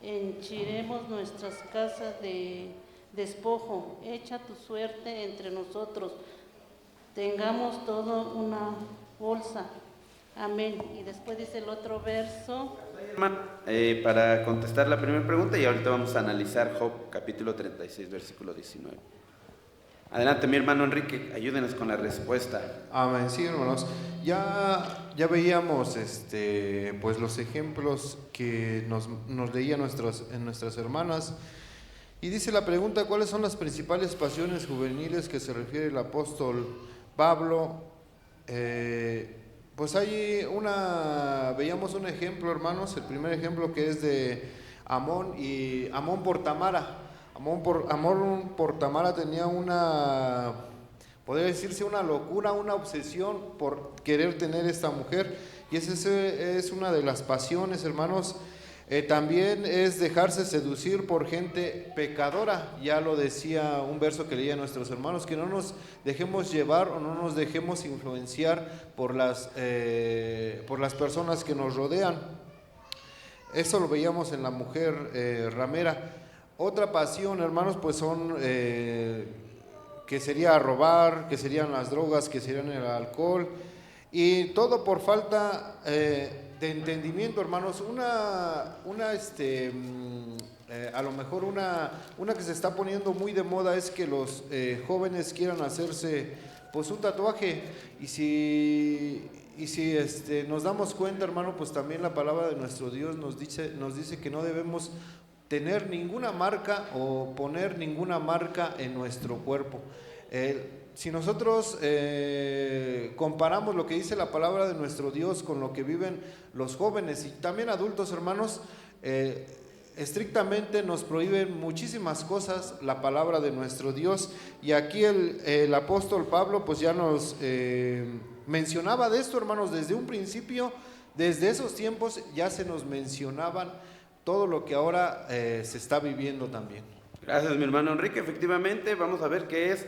henchiremos nuestras casas de despojo. Echa tu suerte entre nosotros, tengamos todo una bolsa. Amén. Y después dice el otro verso. Para contestar la primera pregunta, y ahorita vamos a analizar Job capítulo 36, versículo 19. Adelante, mi hermano Enrique, ayúdenos con la respuesta. Amén. Sí, hermanos, ya veíamos pues los ejemplos que nos leían nuestras hermanas. Y dice la pregunta: ¿cuáles son las principales pasiones juveniles que se refiere el apóstol Pablo? Pues veíamos un ejemplo, hermanos, el primer ejemplo, que es de Amón por Tamara. Amón por Tamara tenía podría decirse una locura, una obsesión por querer tener esta mujer, y esa es una de las pasiones, hermanos. También es dejarse seducir por gente pecadora. Ya lo decía un verso que leía nuestros hermanos, que no nos dejemos llevar o no nos dejemos influenciar por las personas que nos rodean. Eso lo veíamos en la mujer ramera. Otra pasión, hermanos, pues son que sería robar, que serían las drogas, que serían el alcohol, y todo por falta de entendimiento, hermanos. A lo mejor una que se está poniendo muy de moda es que los jóvenes quieran hacerse pues un tatuaje, y si nos damos cuenta, hermano, pues también la palabra de nuestro Dios nos dice que no debemos tener ninguna marca o poner ninguna marca en nuestro cuerpo. Si nosotros comparamos lo que dice la palabra de nuestro Dios con lo que viven los jóvenes y también adultos, hermanos, estrictamente nos prohíben muchísimas cosas la palabra de nuestro Dios. Y aquí el apóstol Pablo pues ya nos mencionaba de esto, hermanos, desde un principio, Desde esos tiempos ya se nos mencionaban todo lo que ahora se está viviendo también. Gracias, mi hermano Enrique. Efectivamente, vamos a ver qué es,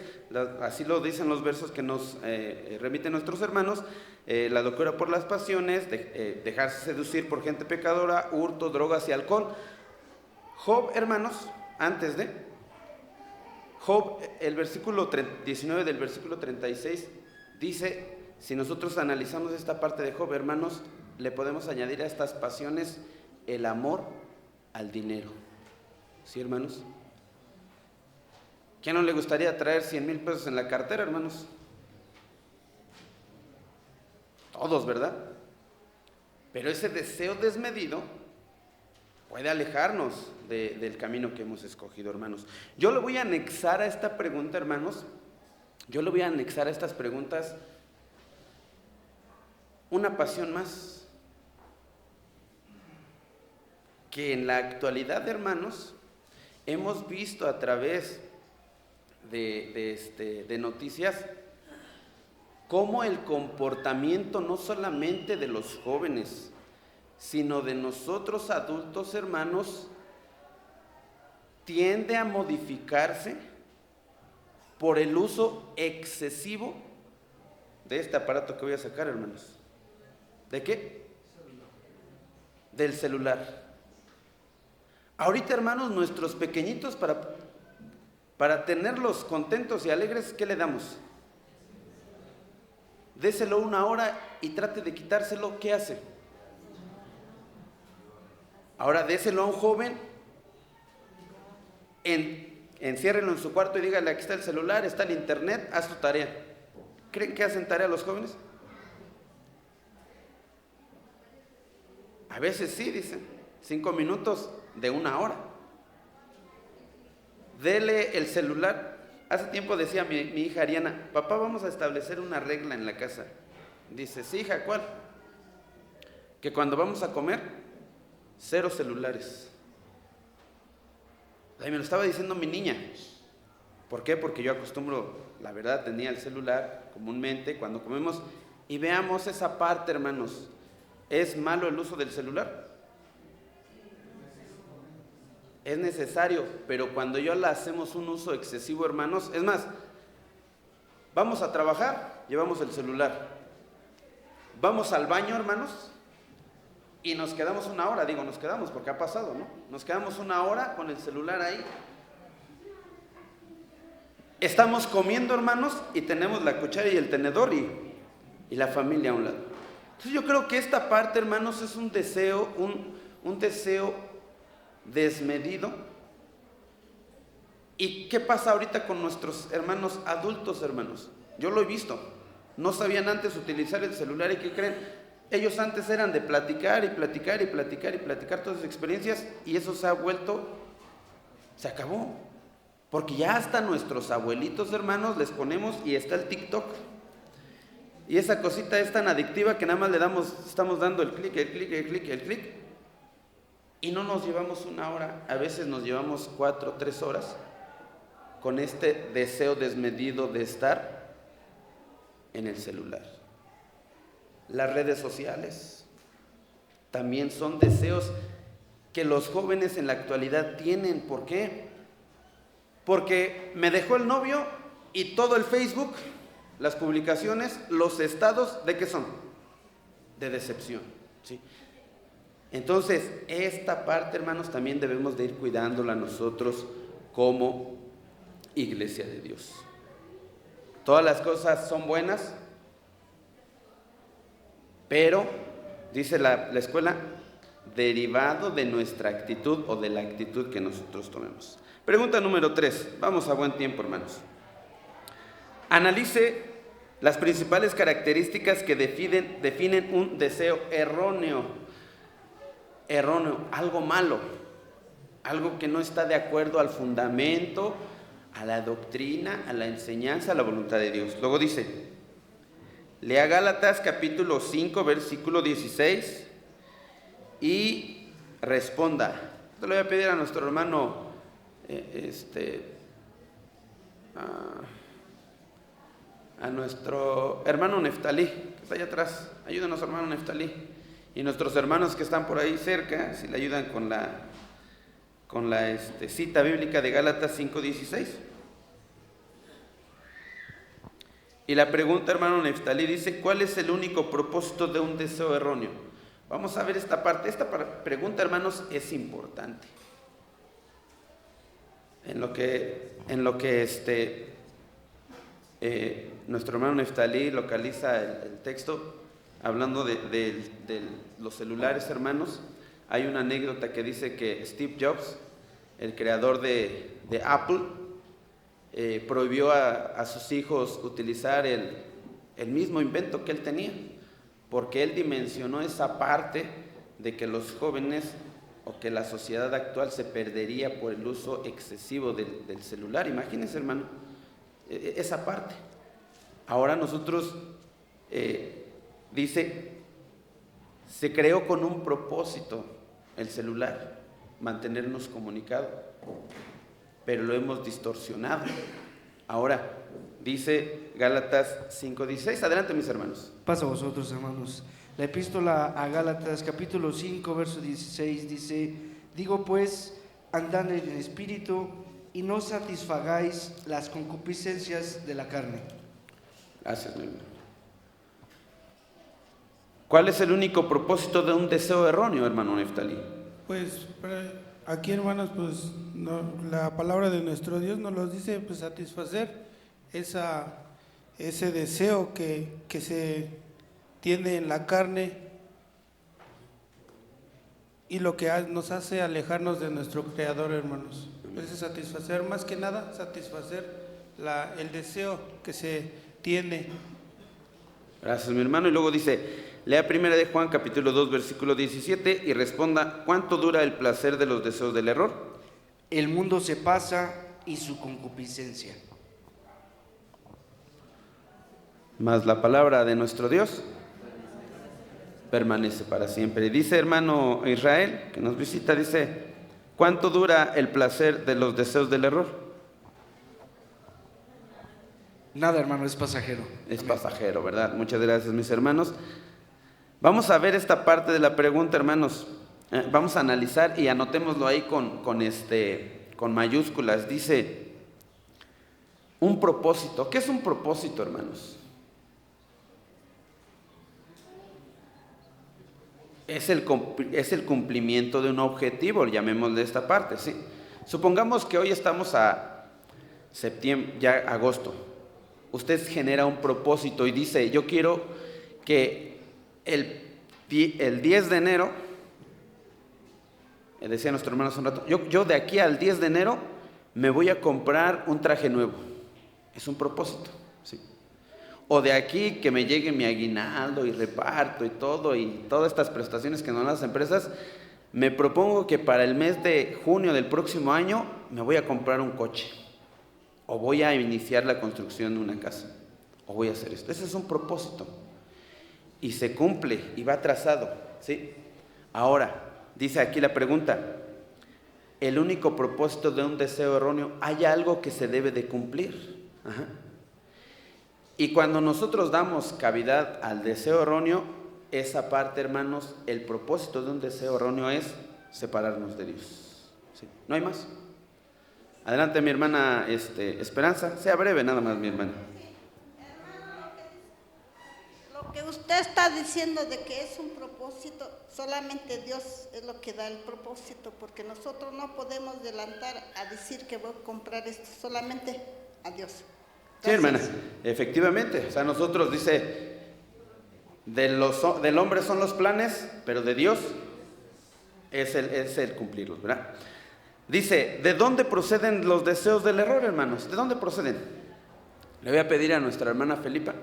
así lo dicen los versos que nos remiten nuestros hermanos, la locura por las pasiones, dejarse seducir por gente pecadora, hurto, drogas y alcohol. Job, hermanos, antes de Job, el versículo 19 del versículo 36 dice, si nosotros analizamos esta parte de Job, hermanos, le podemos añadir a estas pasiones el amor al dinero. ¿Sí, hermanos? ¿Quién no le gustaría traer 100,000 pesos en la cartera, hermanos? Todos, ¿verdad? Pero ese deseo desmedido puede alejarnos del camino que hemos escogido, hermanos. Yo le voy a anexar a esta pregunta, hermanos, yo le voy a anexar a estas preguntas una pasión más, que en la actualidad, hermanos, hemos visto a través de noticias cómo el comportamiento no solamente de los jóvenes, sino de nosotros adultos, hermanos, tiende a modificarse por el uso excesivo de este aparato que voy a sacar, hermanos. ¿De qué? Del celular. Ahorita, hermanos, nuestros pequeñitos, para tenerlos contentos y alegres, ¿qué le damos? Déselo 1 hora y trate de quitárselo, ¿qué hace? Ahora déselo a un joven, enciérrenlo en su cuarto y dígale, aquí está el celular, está el internet, haz tu tarea. ¿Creen que hacen tarea los jóvenes? A veces sí, dicen, 5 minutos de 1 hora. Dele el celular. Hace tiempo decía mi hija Ariana, papá, vamos a establecer una regla en la casa. Dice, sí, hija, ¿cuál? Que cuando vamos a comer, 0 celulares. Ahí me lo estaba diciendo mi niña. ¿Por qué? Porque yo acostumbro, la verdad, tenía el celular comúnmente cuando comemos. Y veamos esa parte, hermanos. ¿Es malo el uso del celular? Es necesario, pero cuando yo le hacemos un uso excesivo, hermanos, es más, vamos a trabajar, llevamos el celular. Vamos al baño, hermanos, y nos quedamos 1 hora, digo, nos quedamos porque ha pasado, ¿no? Nos quedamos 1 hora con el celular ahí. Estamos comiendo, hermanos, y tenemos la cuchara y el tenedor y la familia a un lado. Entonces yo creo que esta parte, hermanos, es un deseo, un deseo desmedido. ¿Y qué pasa ahorita con nuestros hermanos adultos, hermanos? Yo lo he visto. No sabían antes utilizar el celular y ¿qué creen? Ellos antes eran de platicar y platicar y platicar y platicar todas sus experiencias y eso se ha vuelto, se acabó. Porque ya hasta nuestros abuelitos, hermanos, les ponemos y está el TikTok. Y esa cosita es tan adictiva que nada más estamos dando el clic, el clic, el clic, el clic. Y no nos llevamos 1 hora, a veces nos llevamos 4, 3 horas con este deseo desmedido de estar en el celular. Las redes sociales también son deseos que los jóvenes en la actualidad tienen. ¿Por qué? Porque me dejó el novio y todo el Facebook, las publicaciones, los estados, ¿de qué son? De decepción, ¿sí? Entonces, esta parte, hermanos, también debemos de ir cuidándola nosotros como iglesia de Dios. Todas las cosas son buenas, pero, dice la escuela, derivado de nuestra actitud o de la actitud que nosotros tomemos. Pregunta número 3. Vamos a buen tiempo, hermanos. Analice las principales características que definen un deseo erróneo. Erróneo, algo malo, algo que no está de acuerdo al fundamento, a la doctrina, a la enseñanza, a la voluntad de Dios. Luego dice, lea Gálatas capítulo 5, versículo 16 y responda. Esto le voy a pedir a nuestro hermano, a nuestro hermano Neftalí, que está allá atrás. Ayúdenos, hermano Neftalí. Y nuestros hermanos que están por ahí cerca, si le ayudan con la cita bíblica de Gálatas 5:16. Y la pregunta, hermano Neftalí, dice, ¿cuál es el único propósito de un deseo erróneo? Vamos a ver esta parte. Esta pregunta, hermanos, es importante. En lo que nuestro hermano Neftalí localiza el texto, hablando de los celulares, hermanos, hay una anécdota que dice que Steve Jobs, el creador de Apple, prohibió a sus hijos utilizar el mismo invento que él tenía, porque él dimensionó esa parte de que los jóvenes o que la sociedad actual se perdería por el uso excesivo del celular. Imagínense, hermano, esa parte. Ahora nosotros, dice, se creó con un propósito el celular, mantenernos comunicados, pero lo hemos distorsionado. Ahora, dice Gálatas 5:16. Adelante, mis hermanos. Pasa a vosotros, hermanos. La epístola a Gálatas, capítulo 5, verso 16, dice: digo pues, andad en el espíritu y no satisfagáis las concupiscencias de la carne. Gracias, mi hermano. ¿Cuál es el único propósito de un deseo erróneo, hermano Neftalí? Pues aquí, hermanos, pues la palabra de nuestro Dios nos lo dice, pues satisfacer ese deseo que se tiene en la carne, y lo que nos hace alejarnos de nuestro Creador, hermanos. Pues es satisfacer, más que nada, satisfacer el deseo que se tiene. Gracias, mi hermano. Y luego dice, lea 1 de Juan, capítulo 2, versículo 17, y responda, ¿cuánto dura el placer de los deseos del error? El mundo se pasa y su concupiscencia. Mas la palabra de nuestro Dios permanece para siempre. Dice, hermano Israel, que nos visita, dice, ¿cuánto dura el placer de los deseos del error? Nada, hermano, es pasajero. Es pasajero, ¿verdad? Muchas gracias, mis hermanos. Vamos a ver esta parte de la pregunta, hermanos. Vamos a analizar y anotémoslo ahí con mayúsculas. Dice, un propósito. ¿Qué es un propósito, hermanos? Es el cumplimiento de un objetivo, llamémosle esta parte, ¿sí? Supongamos que hoy estamos a septiembre, ya agosto. Usted genera un propósito y dice, yo quiero que el 10 de enero, decía nuestro hermano hace un rato, yo de aquí al 10 de enero me voy a comprar un traje nuevo. Es un propósito, ¿sí? O de aquí que me llegue mi aguinaldo y reparto y todas estas prestaciones que nos dan las empresas, me propongo que para el mes de junio del próximo año me voy a comprar un coche, o voy a iniciar la construcción de una casa, o voy a hacer esto. Ese es un propósito y se cumple y va trazado, ¿sí? Ahora, dice aquí la pregunta, el único propósito de un deseo erróneo, ¿hay algo que se debe de cumplir? Ajá. Y cuando nosotros damos cavidad al deseo erróneo, esa parte, hermanos, el propósito de un deseo erróneo es separarnos de Dios, ¿sí? No hay más. Adelante, mi hermana Esperanza, sea breve nada más, mi hermana. Lo que usted está diciendo de que es un propósito, solamente Dios es lo que da el propósito, porque nosotros no podemos adelantar a decir que voy a comprar esto, solamente a Dios. Sí, hermana, efectivamente. O sea, nosotros dice, del hombre son los planes, pero de Dios es el cumplirlos, ¿verdad? Dice, ¿de dónde proceden los deseos del error, hermanos? ¿De dónde proceden? Le voy a pedir a nuestra hermana Felipa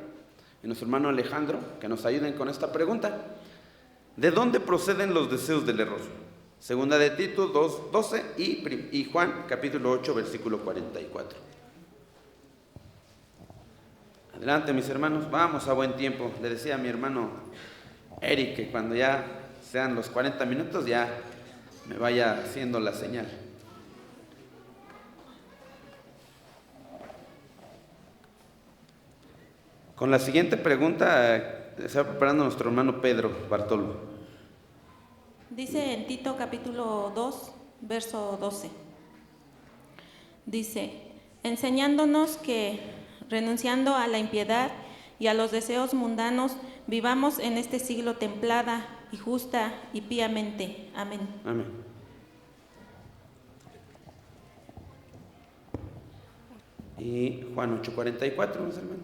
y nuestro hermano Alejandro que nos ayuden con esta pregunta. ¿De dónde proceden los deseos del error? Segunda de Tito 2:12 y Juan capítulo 8, versículo 44. Adelante, mis hermanos, vamos a buen tiempo. Le decía a mi hermano Eric que cuando ya sean los 40 minutos ya me vaya haciendo la señal. Con la siguiente pregunta se va preparando nuestro hermano Pedro Bartolo. Dice en Tito capítulo 2, verso 12. Dice, enseñándonos que, renunciando a la impiedad y a los deseos mundanos, vivamos en este siglo templada y justa y píamente. Amén. Amén. Y Juan 8:44, mis hermanos.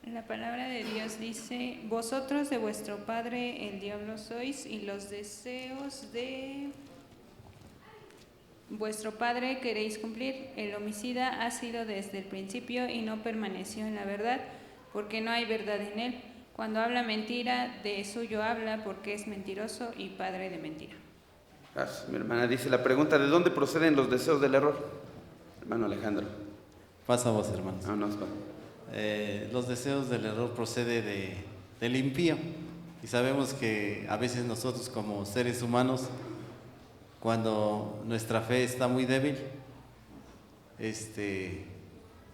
La palabra de Dios dice, vosotros de vuestro padre el diablo sois, y los deseos de vuestro padre queréis cumplir. El homicida ha sido desde el principio y no permaneció en la verdad, porque no hay verdad en él. Cuando habla mentira, de suyo habla, porque es mentiroso y padre de mentira. Gracias, mi hermana. Dice la pregunta, ¿de dónde proceden los deseos del error? Hermano Alejandro. Pasa vos, hermano. Los deseos del error procede del impío. Y sabemos que a veces nosotros como seres humanos, cuando nuestra fe está muy débil,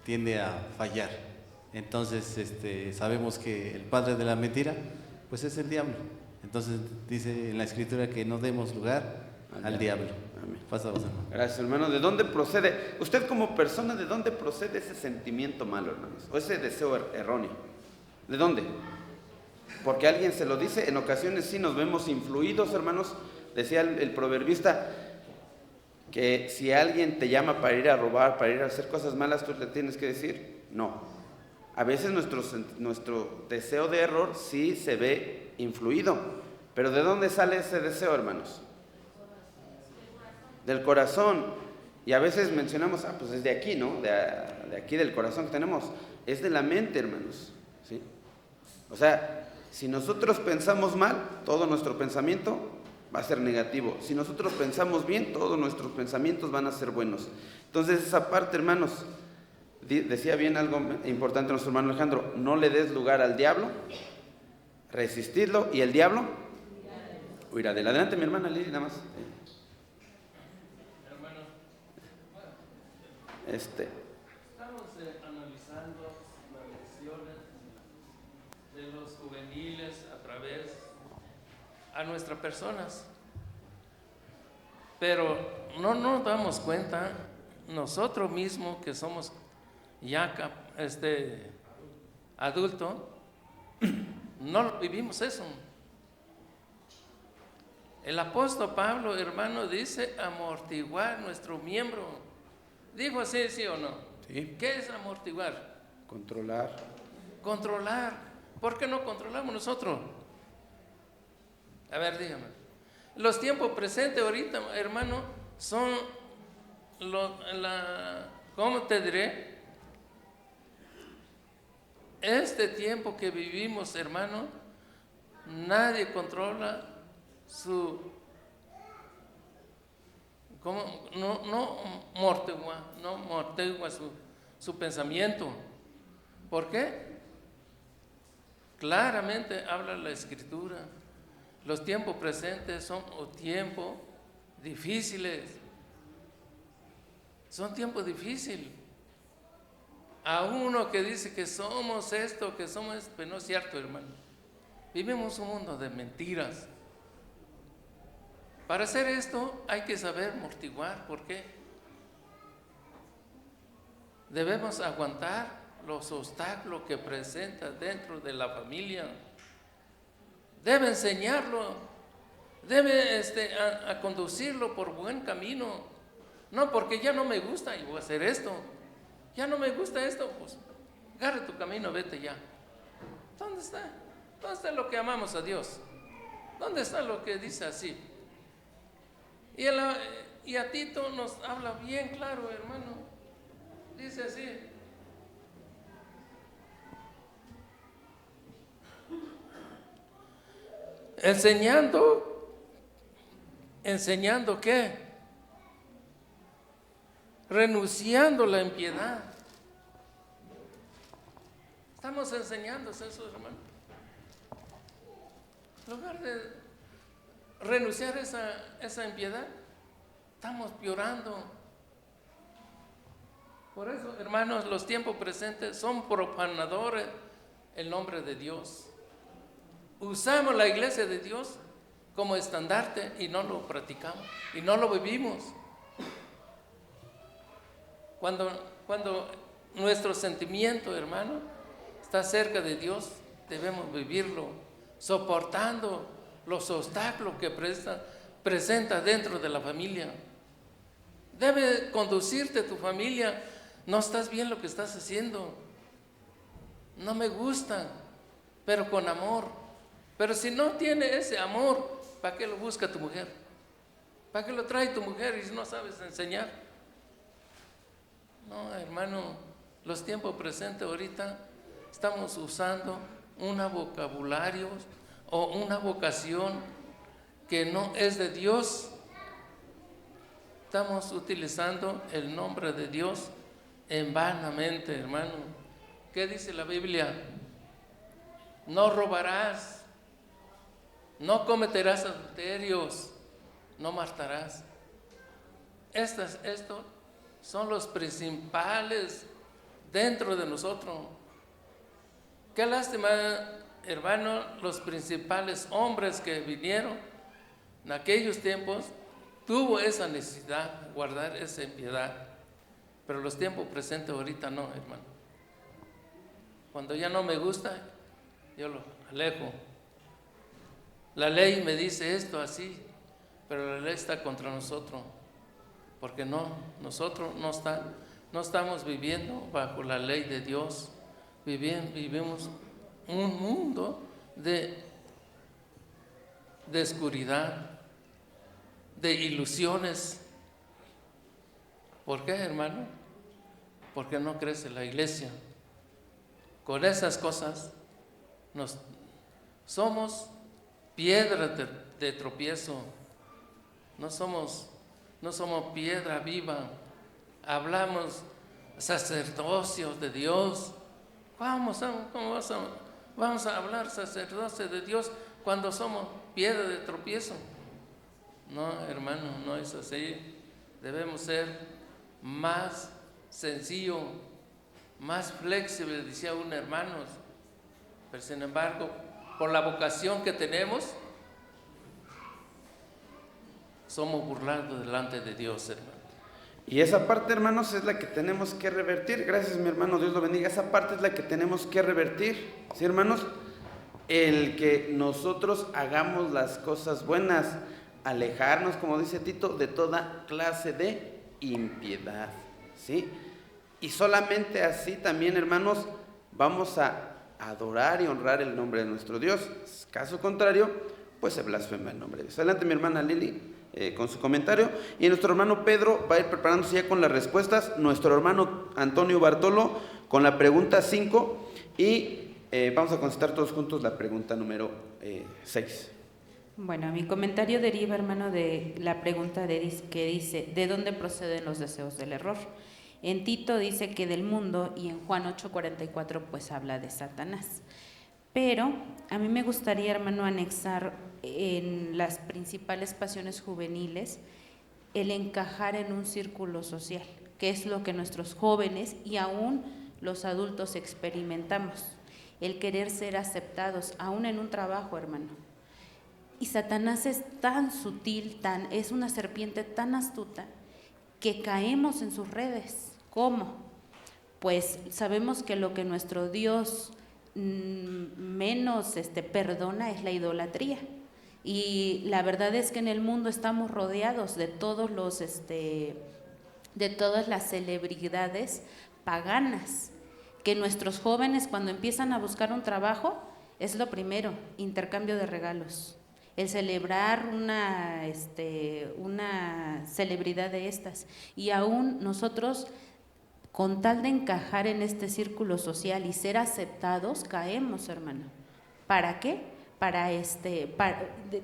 tiende a fallar. Entonces sabemos que el padre de la mentira pues es el diablo. Entonces dice en la escritura que no demos lugar al diablo. Amén. Pasa vos, hermano. Gracias, hermano. ¿De dónde procede? Usted como persona, ¿de dónde procede ese sentimiento malo, hermanos? O ese deseo erróneo. ¿De dónde? Porque alguien se lo dice. En ocasiones sí nos vemos influidos, hermanos. Decía el proverbista que si alguien te llama para ir a robar, para ir a hacer cosas malas, tú le tienes que decir no. A veces nuestro deseo de error sí se ve influido. Pero ¿de dónde sale ese deseo, hermanos? Del corazón. Y a veces mencionamos, pues es de aquí, ¿no? De aquí del corazón que tenemos. Es de la mente, hermanos, ¿sí? O sea, si nosotros pensamos mal, todo nuestro pensamiento va a ser negativo. Si nosotros pensamos bien, todos nuestros pensamientos van a ser buenos. Entonces esa parte, hermanos, decía bien algo importante nuestro hermano Alejandro, no le des lugar al diablo, resistidlo, y el diablo huirá de él. Adelante, mi hermana Lili, nada más. Estamos analizando las lecciones de los juveniles a través a nuestras personas, pero no nos damos cuenta nosotros mismos que somos ya adultos, no vivimos eso. El apóstol Pablo, hermano, dice amortiguar nuestro miembro. ¿Dijo así, sí o no? Sí. ¿Qué es amortiguar? Controlar. Controlar. ¿Por qué no controlamos nosotros? A ver, dígame. Los tiempos presentes ahorita, hermano, son ¿cómo te diré? Este tiempo que vivimos, hermano, nadie controla no amortigua su pensamiento. ¿Por qué? Claramente habla la Escritura. Los tiempos presentes son tiempos difíciles. Son tiempos difíciles. A uno que dice que somos esto, que somos esto, pero no es cierto, hermano. Vivimos un mundo de mentiras. Para hacer esto hay que saber amortiguar. ¿Por qué? Debemos aguantar los obstáculos que presenta dentro de la familia. Debe enseñarlo, debe a conducirlo por buen camino. No porque ya no me gusta y voy a hacer esto. Ya no me gusta esto, pues agarra tu camino, vete ya. ¿Dónde está? ¿Dónde está lo que amamos a Dios? ¿Dónde está lo que dice así? Y a Tito nos habla bien claro, hermano. Dice así. ¿Enseñando qué? Renunciando a la impiedad. Estamos enseñando eso, hermano. En lugar de renunciar a esa impiedad, estamos piorando. Por eso, hermanos, los tiempos presentes son profanadores el nombre de Dios. usamos la iglesia de Dios como estandarte y no lo practicamos y no lo vivimos. Cuando nuestro sentimiento, hermano, está cerca de Dios, debemos vivirlo, soportando los obstáculos que presenta dentro de la familia. Debe conducirte tu familia. No estás bien lo que estás haciendo. No me gusta, pero con amor. Pero si no tiene ese amor, ¿para qué lo busca tu mujer? ¿Para qué lo trae tu mujer y no sabes enseñar? No, hermano, los tiempos presentes ahorita estamos usando un vocabulario o una vocación que no es de Dios. Estamos utilizando el nombre de Dios en vanamente, hermano. ¿Qué dice la Biblia? No robarás, no cometerás adulterios, no matarás. Estos son los principales dentro de nosotros. Qué lástima, hermano, los principales hombres que vinieron en aquellos tiempos tuvo esa necesidad de guardar esa impiedad, pero los tiempos presentes ahorita no, hermano. Cuando ya no me gusta, yo lo alejo. La ley me dice esto así, pero la ley está contra nosotros, porque nosotros no estamos viviendo bajo la ley de Dios. Vivimos un mundo de oscuridad, de ilusiones. ¿Por qué, hermano? Porque no crece la iglesia. Con esas cosas somos piedras de tropiezo. No somos piedra viva. Hablamos sacerdocio de Dios. Vamos a hablar sacerdocio de Dios cuando somos piedra de tropiezo. No, hermano, no es así. Debemos ser más sencillo, más flexible, decía un hermano. Pero sin embargo, por la vocación que tenemos, somos burlados delante de Dios, hermano. Y esa parte, hermanos, es la que tenemos que revertir. Gracias, mi hermano, Dios lo bendiga. Esa parte es la que tenemos que revertir, ¿sí, hermanos? El que nosotros hagamos las cosas buenas, alejarnos, como dice Tito, de toda clase de impiedad, ¿sí? Y solamente así también, hermanos, vamos a adorar y honrar el nombre de nuestro Dios. Caso contrario, pues se blasfema el nombre de Dios. Adelante, mi hermana Lili, con su comentario. Y nuestro hermano Pedro va a ir preparándose ya con las respuestas. Nuestro hermano Antonio Bartolo con la pregunta 5. Y vamos a contestar todos juntos la pregunta número 6. Bueno, mi comentario deriva, hermano, de la pregunta que dice, ¿de dónde proceden los deseos del error? En Tito dice que del mundo, y en Juan 8:44 pues habla de Satanás. Pero a mí me gustaría, hermano, anexar en las principales pasiones juveniles el encajar en un círculo social, que es lo que nuestros jóvenes y aún los adultos experimentamos, el querer ser aceptados, aún en un trabajo, hermano. Y Satanás es tan sutil, es una serpiente tan astuta, que caemos en sus redes. ¿Cómo? Pues sabemos que lo que nuestro Dios menos perdona es la idolatría. Y la verdad es que en el mundo estamos rodeados de todos de todas las celebridades paganas, que nuestros jóvenes cuando empiezan a buscar un trabajo es lo primero, intercambio de regalos. El celebrar una celebridad de estas. Y aún nosotros, con tal de encajar en este círculo social y ser aceptados, caemos, hermano. ¿Para qué?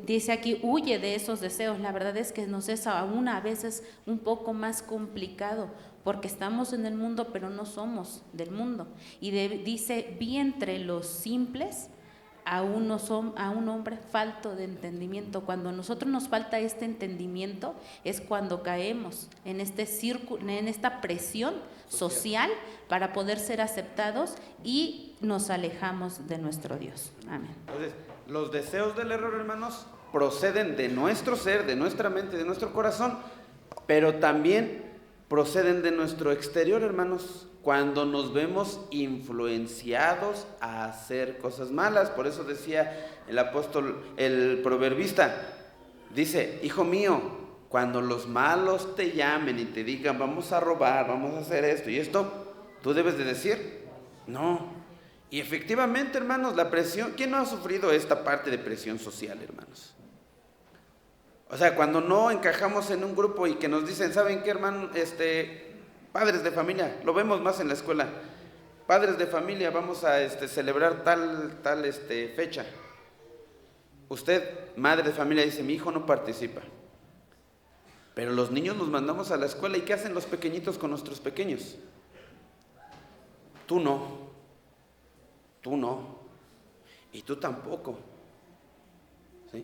Dice aquí, huye de esos deseos. La verdad es que nos es aún a veces un poco más complicado, porque estamos en el mundo, pero no somos del mundo. Y dice, vi entre los simples a un hombre falto de entendimiento. Cuando a nosotros nos falta este entendimiento es cuando caemos en este círculo, en esta presión social para poder ser aceptados y nos alejamos de nuestro Dios. Amén. Entonces, Los deseos del error, hermanos, proceden de nuestro ser, de nuestra mente, de nuestro corazón, pero también proceden de nuestro exterior, hermanos, cuando nos vemos influenciados a hacer cosas malas. Por eso decía el apóstol, el proverbista, dice: hijo mío, cuando los malos te llamen y te digan vamos a robar, vamos a hacer esto y esto, tú debes de decir no. Y efectivamente, hermanos, la presión, ¿quién no ha sufrido esta parte de presión social, hermanos? O sea, cuando no encajamos en un grupo y que nos dicen, ¿saben qué, hermano? Padres de familia, lo vemos más en la escuela. Padres de familia, vamos a celebrar tal fecha. Usted, madre de familia, dice, mi hijo no participa. Pero los niños nos mandamos a la escuela, ¿y qué hacen los pequeñitos con nuestros pequeños? Tú no. Tú no. Y tú tampoco. ¿Sí?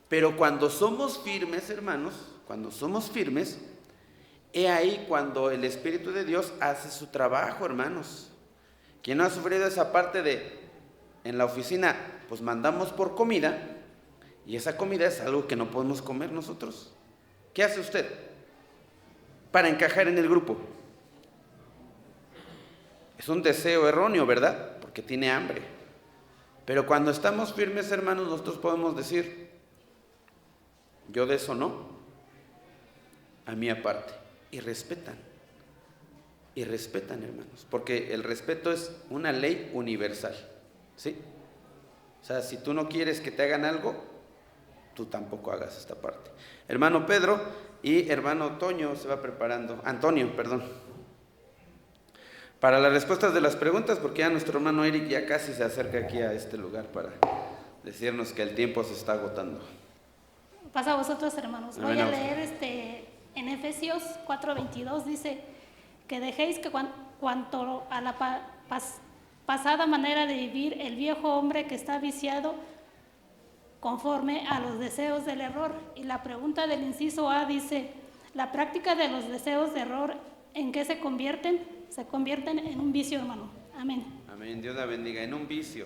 Pero cuando somos firmes, hermanos, cuando somos firmes, he ahí cuando el Espíritu de Dios hace su trabajo, hermanos. ¿Quién no ha sufrido esa parte de, en la oficina, pues mandamos por comida, y esa comida es algo que no podemos comer nosotros? ¿Qué hace usted para encajar en el grupo? Es un deseo erróneo, ¿verdad? Porque tiene hambre. Pero cuando estamos firmes, hermanos, nosotros podemos decir, yo de eso no, a mí aparte. Y respetan, hermanos, porque el respeto es una ley universal, ¿sí? O sea, si tú no quieres que te hagan algo, tú tampoco hagas esta parte. Hermano Pedro y hermano Antonio se va preparando, para las respuestas de las preguntas, porque ya nuestro hermano Eric ya casi se acerca aquí a este lugar para decirnos que el tiempo se está agotando. Pasa a vosotros, hermanos. Amén. Voy a leer en Efesios 4:22, dice que dejéis que cuanto a la pasada manera de vivir, el viejo hombre que está viciado conforme a los deseos del error. Y la pregunta del inciso A dice, la práctica de los deseos de error, ¿en qué se convierten? Se convierten en un vicio, hermano. Amén. Amén. Dios la bendiga. En un vicio.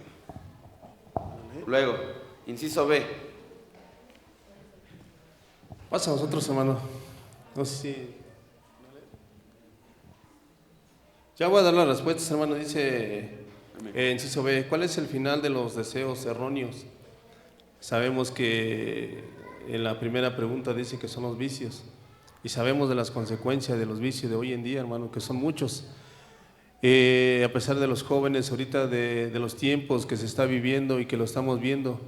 Luego, inciso B. Pasa a vosotros, hermano. No sé si... Ya voy a dar las respuestas, hermano. Dice, inciso B, ¿cuál es el final de los deseos erróneos? Sabemos que en la primera pregunta dice que son los vicios. Y sabemos de las consecuencias de los vicios de hoy en día, hermano, que son muchos. A pesar de los jóvenes ahorita, de los tiempos que se está viviendo y que lo estamos viendo,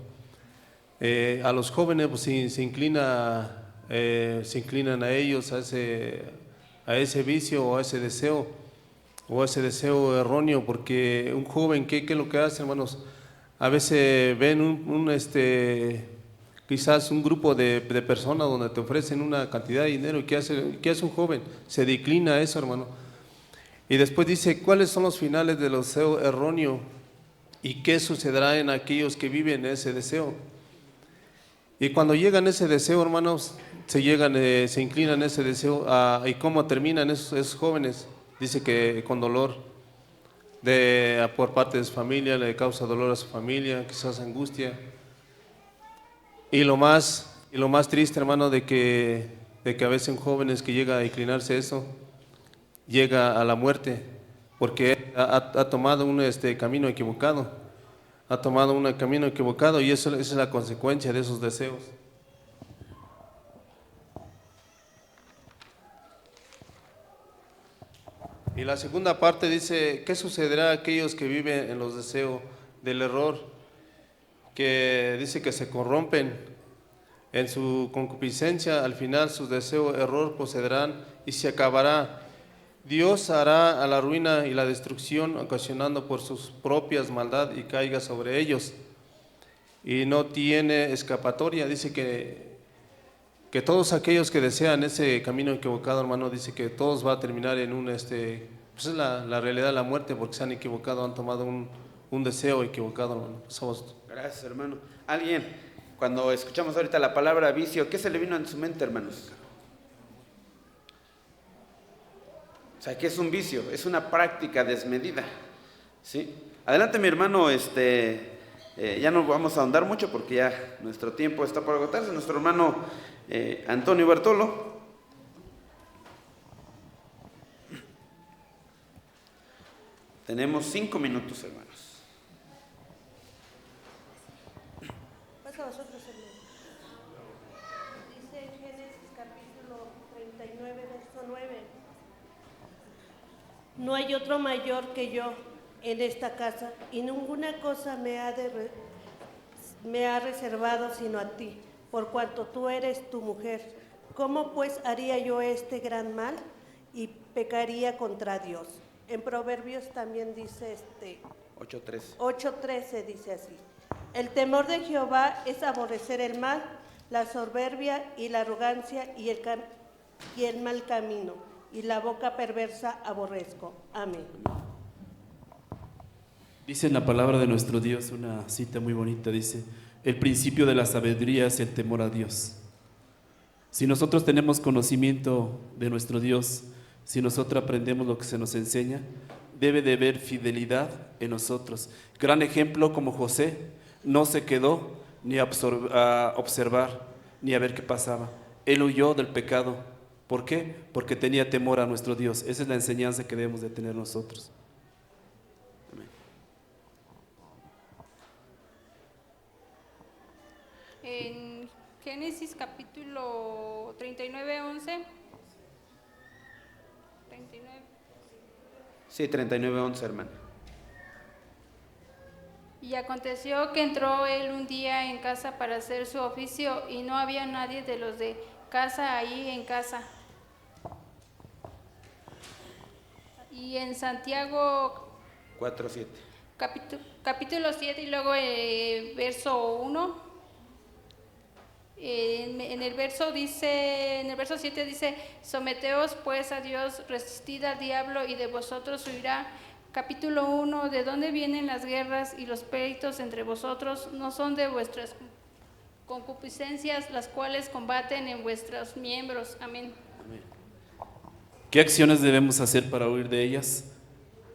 a los jóvenes pues, se inclinan a ellos, a ese vicio o a ese deseo erróneo, porque un joven, ¿qué es lo que hace, hermanos? A veces ven quizás un grupo de personas donde te ofrecen una cantidad de dinero, y ¿qué hace un joven? Se declina a eso, hermano. Y después dice, ¿cuáles son los finales del deseo erróneo? ¿Y qué sucederá en aquellos que viven ese deseo? Y cuando llegan a ese deseo, hermanos, se inclinan a ese deseo. ¿Y cómo terminan esos jóvenes? Dice que con dolor por parte de su familia, le causa dolor a su familia, quizás angustia. Y lo más triste, hermano, de que a veces jóvenes que llega a inclinarse eso, llega a la muerte, porque ha tomado un camino equivocado. Ha tomado un camino equivocado, y esa es la consecuencia de esos deseos. Y la segunda parte dice, ¿qué sucederá a aquellos que viven en los deseos del error? Que dice que se corrompen en su concupiscencia, al final sus deseos error procederán y se acabará. Dios hará a la ruina y la destrucción, ocasionando por sus propias maldad y caiga sobre ellos. Y no tiene escapatoria. Dice que todos aquellos que desean ese camino equivocado, hermano, dice que todos va a terminar en pues es la realidad de la muerte, porque se han equivocado, han tomado un deseo equivocado, hermano. Gracias, hermano. ¿Alguien, cuando escuchamos ahorita la palabra vicio, qué se le vino en su mente, hermanos? O sea, ¿qué es un vicio? Es una práctica desmedida, ¿sí? Adelante, mi hermano Ya no vamos a ahondar mucho porque ya nuestro tiempo está por agotarse. Nuestro hermano Antonio Bartolo. Tenemos 5 minutos, hermanos. Pasa a vosotros, hermanos. Dice en Génesis capítulo 39, verso 9. No hay otro mayor que yo en esta casa, y ninguna cosa me ha reservado sino a ti, por cuanto tú eres tu mujer. ¿Cómo pues haría yo este gran mal y pecaría contra Dios? En Proverbios también dice 8:13 dice así: el temor de Jehová es aborrecer el mal, la soberbia y la arrogancia y el mal camino, y la boca perversa aborrezco. Amén. Dice en la palabra de nuestro Dios una cita muy bonita, dice: el principio de la sabiduría es el temor a Dios. Si nosotros tenemos conocimiento de nuestro Dios, si nosotros aprendemos lo que se nos enseña, debe de haber fidelidad en nosotros. Gran ejemplo como José, no se quedó ni a observar ni a ver qué pasaba. Él huyó del pecado. ¿Por qué? Porque tenía temor a nuestro Dios. Esa es la enseñanza que debemos de tener nosotros. En Génesis capítulo 39, 11. 39. Sí, 39:11, hermano. Y aconteció que entró él un día en casa para hacer su oficio, y no había nadie de los de casa ahí en casa. Y en Santiago 4:7. capítulo 7 y luego verso 1. En el verso 7 dice: someteos pues a Dios, resistid al diablo y de vosotros huirá. Capítulo 1: ¿de dónde vienen las guerras y los pleitos entre vosotros? ¿No son de vuestras concupiscencias las cuales combaten en vuestros miembros? Amén. ¿Qué acciones debemos hacer para huir de ellas?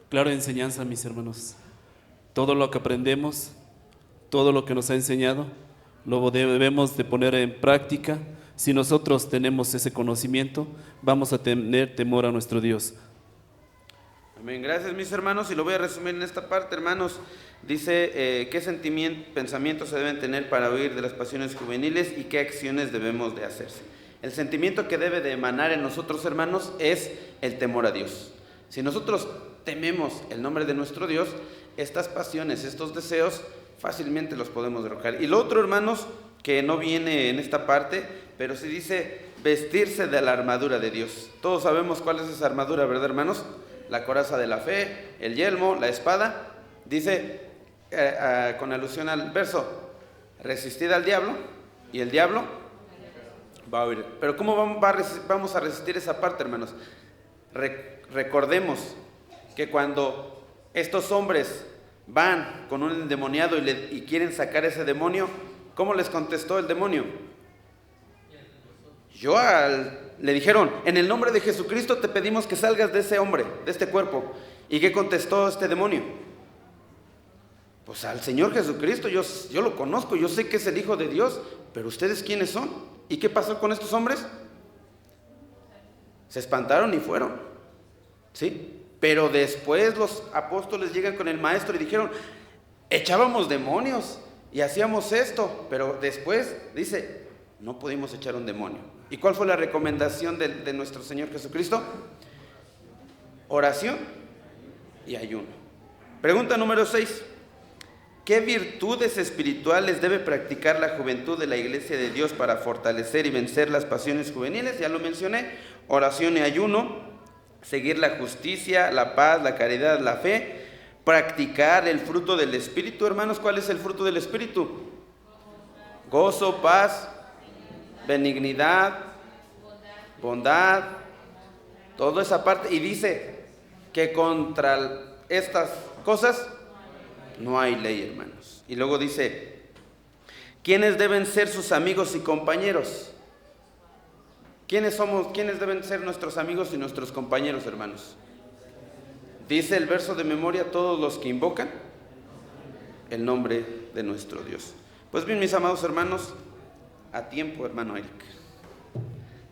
Clara enseñanza, mis hermanos. Todo lo que aprendemos, todo lo que nos ha enseñado, lo debemos de poner en práctica. Si nosotros tenemos ese conocimiento, vamos a tener temor a nuestro Dios. Amén. Gracias, mis hermanos, y lo voy a resumir en esta parte, hermanos. Dice qué pensamientos se deben tener para huir de las pasiones juveniles y qué acciones debemos de hacerse. El sentimiento que debe de emanar en nosotros, hermanos, es el temor a Dios. Si nosotros tememos el nombre de nuestro Dios, estas pasiones, estos deseos, fácilmente los podemos derrocar. Y lo otro, hermanos, que no viene en esta parte, pero sí dice vestirse de la armadura de Dios. Todos sabemos cuál es esa armadura, ¿verdad, hermanos? La coraza de la fe, el yelmo, la espada. Dice, con alusión al verso, resistid al diablo y el diablo va a huir. Pero ¿cómo vamos a resistir esa parte, hermanos? Recordemos que cuando estos hombres van con un endemoniado y quieren sacar ese demonio, ¿cómo les contestó el demonio? Le dijeron, en el nombre de Jesucristo te pedimos que salgas de ese hombre, de este cuerpo. ¿Y qué contestó este demonio? Pues al Señor Jesucristo, yo lo conozco, yo sé que es el Hijo de Dios, pero ¿ustedes quiénes son? ¿Y qué pasó con estos hombres? Se espantaron y fueron, ¿sí? Pero después los apóstoles llegan con el maestro y dijeron, echábamos demonios y hacíamos esto, pero después dice, no pudimos echar un demonio. ¿Y cuál fue la recomendación de nuestro Señor Jesucristo? Oración y ayuno. Pregunta número 6. ¿Qué virtudes espirituales debe practicar la juventud de la Iglesia de Dios para fortalecer y vencer las pasiones juveniles? Ya lo mencioné, oración y ayuno. Seguir la justicia, la paz, la caridad, la fe, practicar el fruto del Espíritu. Hermanos, ¿cuál es el fruto del Espíritu? Gozo, paz, benignidad, bondad, toda esa parte. Y dice que contra estas cosas no hay ley, hermanos. Y luego dice, ¿quiénes deben ser sus amigos y compañeros? ¿Quiénes deben ser nuestros amigos y nuestros compañeros, hermanos? Dice el verso de memoria, todos los que invocan el nombre de nuestro Dios. Pues bien, mis amados hermanos, a tiempo, hermano Eric.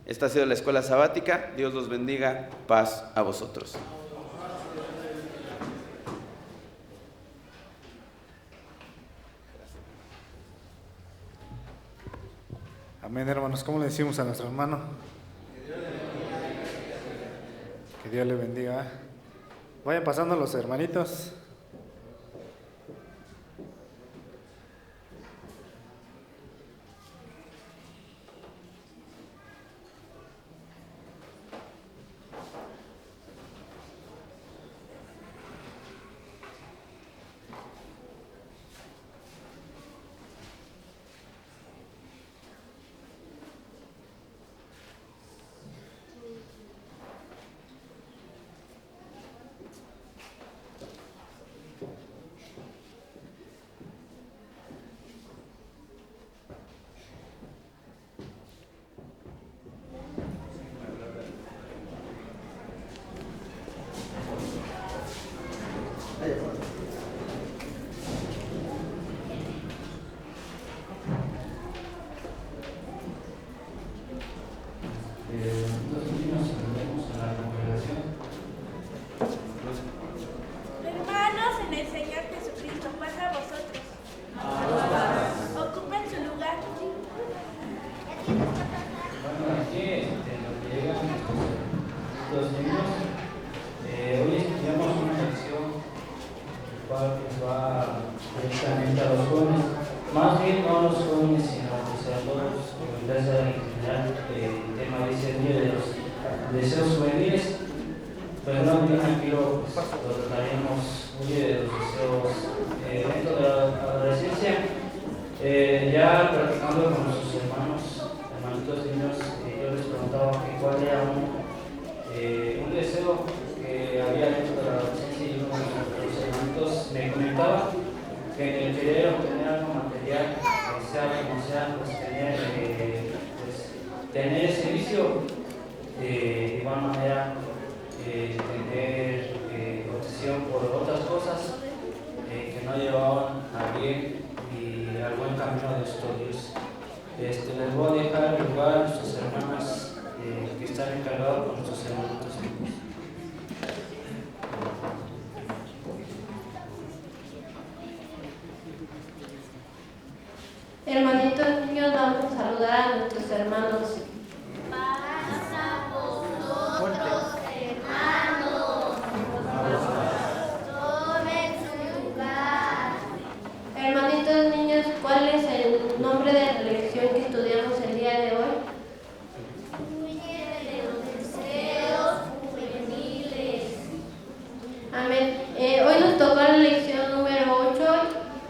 Esta ha sido la escuela sabática. Dios los bendiga. Paz a vosotros. Amén, hermanos. ¿Cómo le decimos a nuestro hermano? Que Dios le bendiga. Vayan pasando los hermanitos. Hermanos en el Señor Jesucristo, paz a vosotros. Ocupen su lugar. Bueno, aquí lo que llegan los niños, hoy estudiamos una lección el cual va directamente a los jóvenes, más bien no a los jóvenes sino a todos, en general. El tema dice el día de los deseos juveniles, pero no bien aquí lo trataremos muy de los deseos dentro de la adolescencia. Ya practicando con nuestros hermanitos niños, yo les preguntaba que cuál era un deseo que había dentro de la adolescencia, y uno de los hermanitos me comentaba que en el querer obtener algo material, sea como sea, pues tener ese vicio, de igual manera tener obsesión por otras cosas que no llevaban a bien y al buen camino de nuestro Dios. Les voy a dejar el lugar a nuestras hermanas que están encargadas con nuestros hermanos. Hermanitos niños, vamos a saludar a nuestros hermanos. Paz a vosotros, hermanos. Tomen su lugar. Hermanitos niños, ¿cuál es el nombre de la lección que estudiamos el día de hoy? Huye de los deseos juveniles. Amén. Hoy nos tocó la lección número 8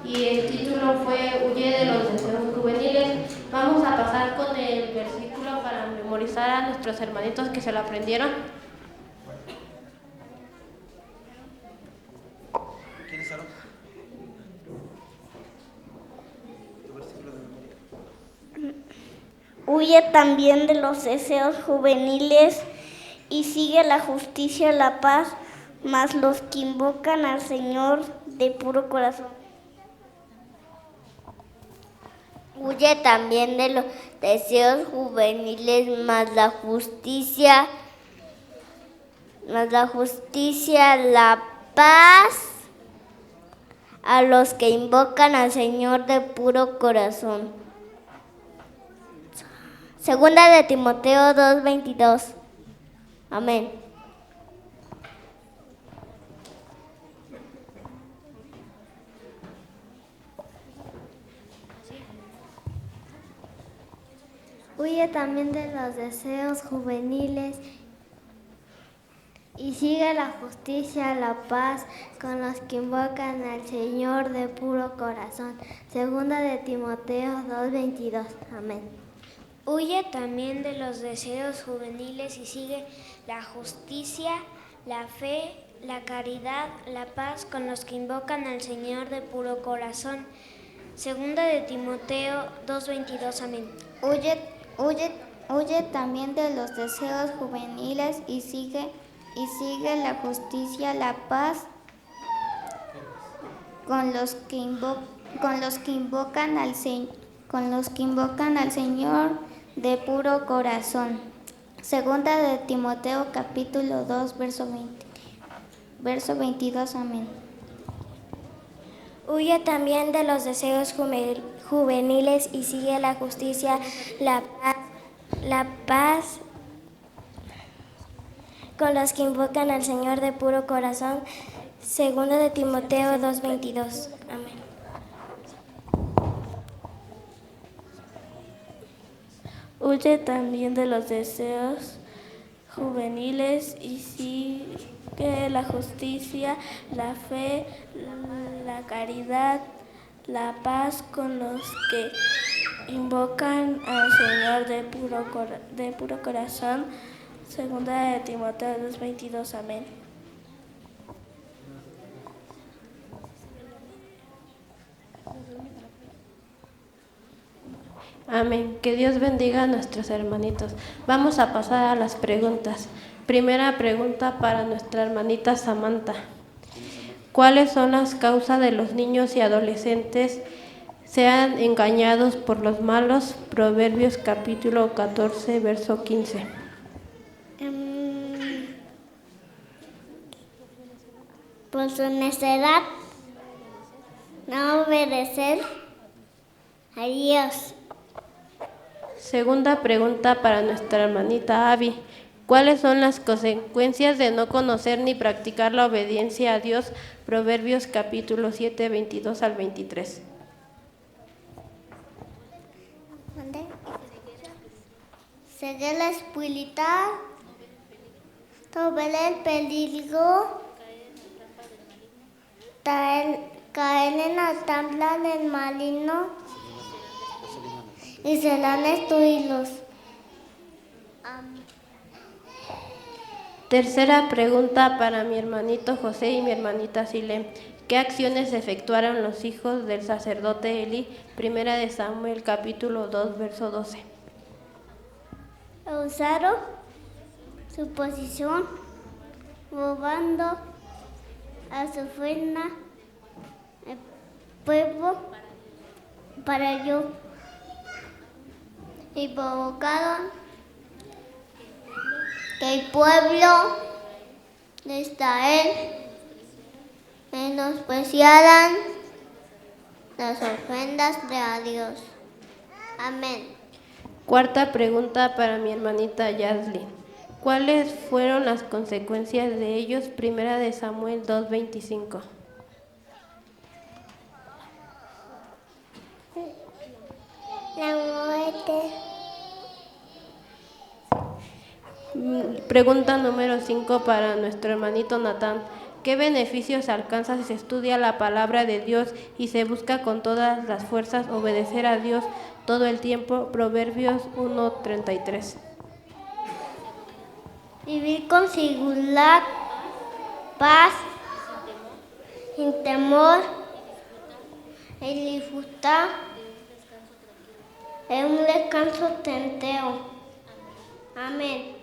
y el título fue Huye de los deseos juveniles. Vamos a pasar con el versículo para memorizar a nuestros hermanitos que se lo aprendieron. ¿Quieres algo? Huye también de los deseos juveniles y sigue la justicia, la paz, mas los que invocan al Señor de puro corazón. Huye también de los deseos juveniles, mas la justicia, la paz a los que invocan al Señor de puro corazón. Segunda de Timoteo 2:22. Amén. Huye también de los deseos juveniles y sigue la justicia, la paz con los que invocan al Señor de puro corazón. Segunda de Timoteo 2:22. Amén. Huye también de los deseos juveniles y sigue la justicia, la fe, la caridad, la paz con los que invocan al Señor de puro corazón. Segunda de Timoteo 2:22. Amén. Huye también de los deseos juveniles y sigue la justicia, la paz con los que invocan al Señor de puro corazón. Segunda de Timoteo capítulo 2, verso 22. Amén. Huye también de los deseos juveniles y sigue la justicia, la paz con los que invocan al Señor de puro corazón. Segunda de Timoteo 2:22. Amén. Huye también de los deseos juveniles y sigue la justicia, la fe, la caridad, la paz con los que invocan al Señor de puro corazón. Segunda de Timoteo 2:22. Amén. Amén. Que Dios bendiga a nuestros hermanitos. Vamos a pasar a las preguntas. Primera pregunta para nuestra hermanita Samantha. ¿Cuáles son las causas de los niños y adolescentes sean engañados por los malos? Proverbios capítulo 14, verso 15. Por su necedad, no obedecer a Dios. Segunda pregunta para nuestra hermanita Abby. ¿Cuáles son las consecuencias de no conocer ni practicar la obediencia a Dios? Proverbios capítulo 7, 22 al 23. Seguir la espiritual, sobre el peligro, caer en la trampa del maligno y serán destruidos. Tercera pregunta para mi hermanito José y mi hermanita Silem. ¿Qué acciones efectuaron los hijos del sacerdote Elí? Primera de Samuel capítulo 2, verso 12. Usaron su posición robando a su reina el pueblo para ello y provocaron que el pueblo de Israel menospreciaran las ofrendas de a Dios. Amén. Cuarta pregunta para mi hermanita Yaslin. ¿Cuáles fueron las consecuencias de ellos? Primera de Samuel 2:25. La muerte. Pregunta número 5 para nuestro hermanito Natán. ¿Qué beneficios alcanza si se estudia la palabra de Dios y se busca con todas las fuerzas obedecer a Dios todo el tiempo? Proverbios 1:33. Vivir con seguridad, paz, sin temor, y disfrutar en un descanso tenteo. Amén.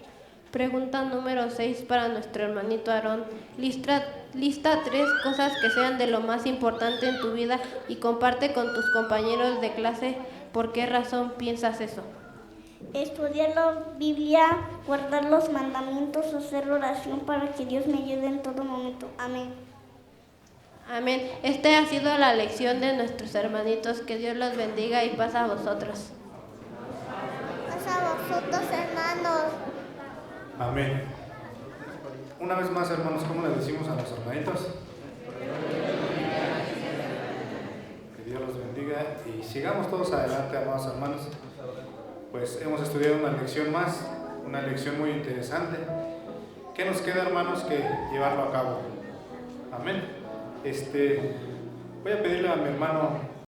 Pregunta número 6 para nuestro hermanito Aarón. Lista 3 cosas que sean de lo más importante en tu vida y comparte con tus compañeros de clase por qué razón piensas eso. Estudiar la Biblia, guardar los mandamientos, hacer oración para que Dios me ayude en todo momento. Amén. Amén. Esta ha sido la lección de nuestros hermanitos. Que Dios los bendiga y paz a vosotros. Paz a vosotros, hermanos. Amén. Una vez más, hermanos, ¿cómo les decimos a los hermanitos? Que Dios los bendiga y sigamos todos adelante, amados hermanos. Pues hemos estudiado una lección más, una lección muy interesante. ¿Qué nos queda, hermanos, que llevarlo a cabo? Amén. Voy a pedirle a mi hermano